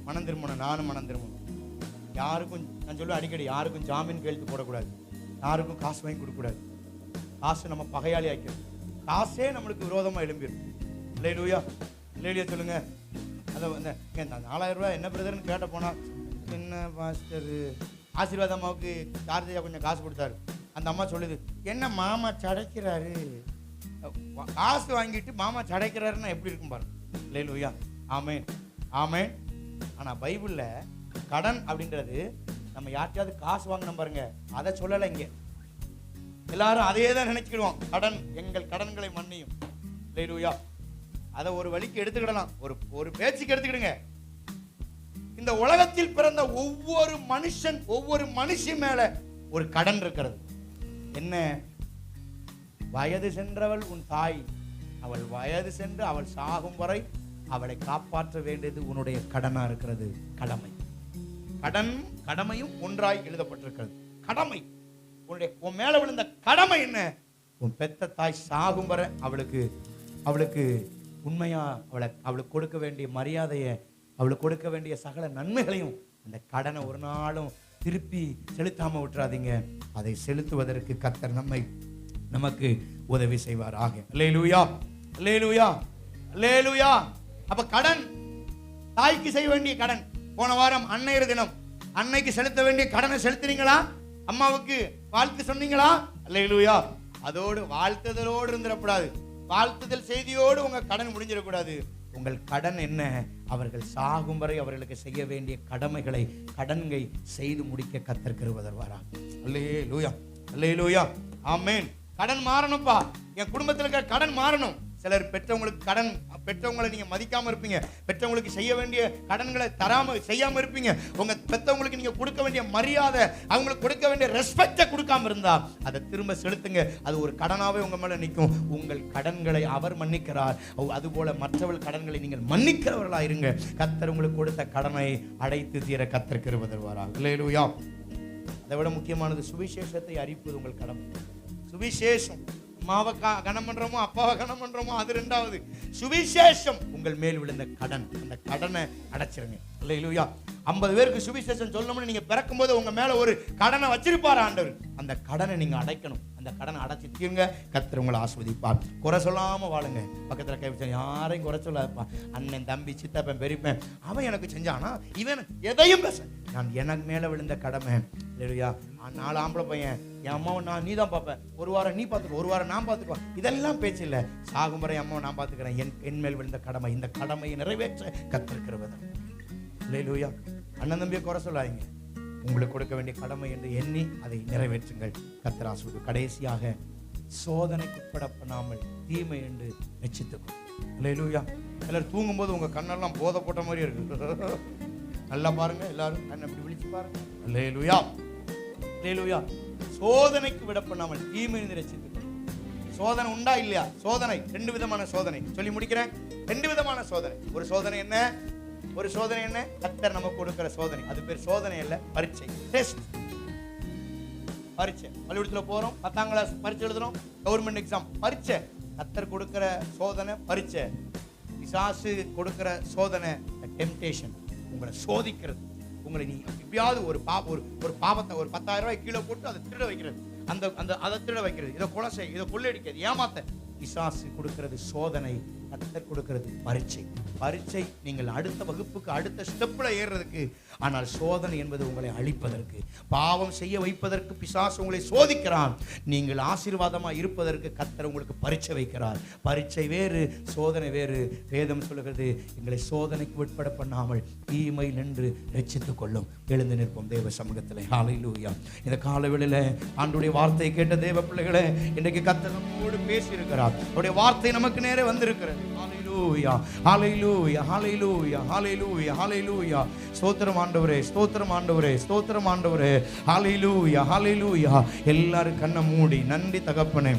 மனம் திரும்பணும். நானும் மனம் திரும்பணும். யாருக்கும் நான் சொல்லுவேன் அடிக்கடி, யாருக்கும் ஜாமீன் கையெழுத்து போடக்கூடாது, யாருக்கும் காசு வாங்கி கொடுக்கக்கூடாது. காசு நம்ம பகையாளி ஆக்கிறது. காசே நம்மளுக்கு விரோதமா எழும்பிடும். அல்லேலூயா. அல்லேலூயா சொல்லுங்க. அதை வந்து 4000 ரூபாய் என்ன பிரதர்னு கேட்ட போனா, என்ன பாஸ்டர் ஆசீர்வாத அம்மாவுக்கு சார்ஜையா கொஞ்சம் காசு கொடுத்தாரு. அந்த அம்மா சொல்லுது, என்ன மாமா சடைக்கிறாரு, காசு வாங்கிட்டு மாமா சடைக்கிறாருன்னா எப்படி இருக்கும் பாருங்க. அல்லேலூயா. ஆமென் ஆமென். ஆனா பைபிள்ல கடன் அப்படின்றது நம்ம யார்ட்டையாவது காசு வாங்கணும் பாருங்க, அதை சொல்லலை. இங்க எல்லாரும் அதே தான் நினைச்சுக்கிடுவோம். கடன், எங்கள் கடன்களை மன்னியும். அல்லேலூயா. அதை ஒரு வழிக்கு எடுத்துக்கிடலாம், ஒரு பேச்சுக்கு எடுத்துக்கிடுங்க. இந்த உலகத்தில் பிறந்த ஒவ்வொரு மனுஷன், ஒவ்வொரு மனுஷி மேல ஒரு கடன் இருக்கிறது. என்ன? வயது சென்றவள் உன் தாய், அவள் வயது சென்று அவள் சாகும் வரை அவளை காப்பாற்ற வேண்டியது உன்னுடைய கடனா இருக்கிறது. கடமை, கடமையும் ஒன்றாய் எழுதப்பட்டிருக்கிறது. கடமை, உன் மேல விழுந்த கடமை என்ன? உன் பெத்த தாய் சாகும் வரை அவளுக்கு உண்மையா அவளுக்கு கொடுக்க வேண்டிய மரியாதையை, அவளுக்கு கொடுக்க வேண்டிய சகல நன்மைகளையும், அந்த கடனை ஒரு நாளும் திருப்பி செலுத்தாம விட்டுறாதீங்க. அதை செலுத்துவதற்கு கர்த்தர் நமக்கு உதவி செய்வாராக. அல்லேலூயா, அல்லேலூயா, அல்லேலூயா. அப்ப கடன், தாய்க்கு செய்ய வேண்டிய கடன். போன வாரம் அன்னையர் தினம், அன்னைக்கு செலுத்த வேண்டிய கடனை செலுத்துறீங்களா? அம்மாவுக்கு வாழ்த்து சொன்னீங்களா? அல்லேலூயா. அதோடு வாழ்த்துதலோடு இருந்துடக்கூடாது. வாழ்த்துதல் செய்தியோடு உங்க கடன் முடிஞ்சிடக்கூடாது. உங்கள் கடன் என்ன? அவர்கள் சாகும் வரை அவர்களுக்கு செய்ய வேண்டிய கடன்களை செய்து முடிக்க கர்த்தர் கிருபை தருவாராம். அல்லேலூயா, அல்லேலூயா, ஆமென். கடன் மாறணும்ப்பா. என் குடும்பத்தில் இருக்கிற கடன் மாறணும். சிலர் பெற்றவங்களை நீங்க மதிக்காம இருப்பீங்க. பெற்றவங்களுக்கு செய்ய வேண்டிய கடன்களை செய்யாம இருப்பீங்க. உங்க பெற்றவங்களுக்கு நீங்க கொடுக்க வேண்டிய மரியாதை, அவங்களுக்கு கொடுக்க வேண்டிய ரெஸ்பெக்டை கொடுக்காம இருந்தா அதை திரும்ப செலுத்துங்க. அது ஒரு கடனாவே உங்க மேல நிற்கும். உங்கள் கடன்களை அவர் மன்னிக்கிறார். அதுபோல மற்றவர்கள் கடன்களை நீங்கள் மன்னிக்கிறவர்களா இருங்க. கர்த்தர் உங்களுக்கு கொடுத்த கடனை அடைத்து தீர கர்த்தர் கிருபை தருவாராக. அல்லேலூயா. அதை விட முக்கியமானது சுவிசேஷத்தை அறிவிப்பது உங்கள் கடமை. சுவிசேஷம், அம்மாவை கனம் பண்றோமோ அப்பாவை கனம் பண்றோமோ அது ரெண்டாவது. சுவிசேஷம் உங்கள் மேல் விழுந்த கடன், அந்த கடனை அடைச்சிருங்க. அல்லேலூயா. 50 பேருக்கு சுவிசேஷம் சொல்லணும்னு நீங்க பிறக்கும் போது உங்க மேல ஒரு கடனை வச்சிருப்பாரு ஆண்டவர். அந்த கடனை நீங்க அடைக்கணும். அந்த கடனை அடைச்சி தீருங்க. கர்த்தர் உங்களை ஆசீர்வதிப்பார். குறை சொல்லாம வாழுங்க. பக்கத்துல கை வச்சு யாரையும் குறை சொல்லாதப்பா. அண்ணன், தம்பி, சித்தப்பன், பெரியப்பன், அவன் எனக்கு செஞ்சானா, இவன் எதையும் பேச, நான் எனக்கு மேல விழுந்த கடமை. இல்லையா? 4 ஆம்பளை பையன், என் அம்மாவை நீ தான் பார்ப்பேன், ஒரு வாரம் நீ பார்த்துக்கோ, ஒரு வாரம் நான் பார்த்துக்குவேன், இதெல்லாம் பேச்சு இல்லை. சாகும் வரை அம்மாவை நான் பார்த்துக்கிறேன். என் மேல் விழுந்த கடமை, இந்த கடமையை நிறைவேற்ற கர்த்தர் கிருபை. அல்லேலூயா. அண்ணன் தம்பியை குறை சொல்லாதீங்க. உங்களுக்கு கொடுக்க வேண்டிய கடமை என்று எண்ணி அதை நிறைவேற்றுங்கள். கர்த்தர் ஆசீர்வதிப்பார். கடைசியாக, சோதனைக்கு உட்பட பண்ணாமல் தீமை என்று நிச்சயித்துக்கொள். அல்லேலூயா. எல்லாரும் தூங்கும்போது உங்க கண்ணெல்லாம் போதை போட்ட மாதிரி இருக்கு. நல்லா பாருங்க, எல்லாரும் கண்ணை அப்படி விழிச்சு பாருங்க. அல்லேலூயா, அல்லேலூயா. சோதனைக்கு விட பண்ணாமல் தீமை என்று நிச்சயித்துக்கொள். சோதனை உண்டா இல்லையா? சோதனை 2 விதமான சோதனை சொல்லி முடிக்கிறேன். 2 விதமான சோதனை. ஒரு சோதனை என்ன? கர்த்தர் நமக்கு கொடுக்கிற சோதனை. அது பேர் சோதனை அல்ல, பரீட்சை, டெஸ்ட். பரீட்சை. பள்ளிக்கூடத்தில் போறோம், 10ஆம் கிளாஸ் பரீட்சை எழுதுறோம், கவர்மெண்ட் எக்ஸாம், பரீட்சை. கர்த்தர் கொடுக்கிற சோதனை பரீட்சை. பிசாசு கொடுக்கிற சோதனை டெம்டேஷன், உங்களை சோதிக்கிறது. உங்களை நீ எப்படியாவது ஒரு பாவத்தை ஒரு 10,000 ரூபாய் கீழே போட்டு அதை திருட வைக்கிறது, அதை திருட வைக்கிறது, இதை கொலை செய்ய, இதை கொள்ளையடிக்கிறது, ஏமாத்த. பிசாசு கொடுக்கிறது சோதனை, கர்த்தர் கொடுக்கிறது பரீட்சை. பரீட்சை நீங்கள் அடுத்த வகுப்புக்கு, அடுத்த ஸ்டெப்ல ஏறுறதுக்கு. ஆனால் சோதனை என்பது உங்களை அழிப்பதற்கு, பாவம் செய்ய வைப்பதற்கு பிசாசு உங்களை சோதிக்கிறான். நீங்கள் ஆசீர்வாதமாக இருப்பதற்கு கர்த்தர் உங்களுக்கு பரீட்சை வைக்கிறார். பரீட்சை வேறு, சோதனை வேறு. வேதம் சொல்லுகிறது, எங்களை சோதனைக்கு உட்பட பண்ணாமல் தீமை நின்று ரட்சித்துக் கொள்ளும். எழுந்து நிற்போம் தேவ சமூகத்தில். ஹல்லேலூயா. இந்த காலவெளியில ஆண்டவருடைய வார்த்தையை கேட்ட தேவ பிள்ளைகளே, இன்றைக்கு கர்த்தர் நம்மோடு பேசி இருக்கிறார். அவருடைய வார்த்தை நமக்கு நேரே வந்திருக்கிறது. ஹல்லேலூயா, ஹல்லேலூயா, ஹல்லேலூயா, ஹல்லேலூயா, ஹல்லேலூயா. ஸ்தோத்திரம் ஆண்டவரே, ஸ்தோத்திரம் ஆண்டவரே, ஸ்தோத்திரம் ஆண்டவரே. ஹல்லேலூயா, ஹல்லேலூயா. எல்லாரும் கண்ணை மூடி, நன்றி தகப்பனே,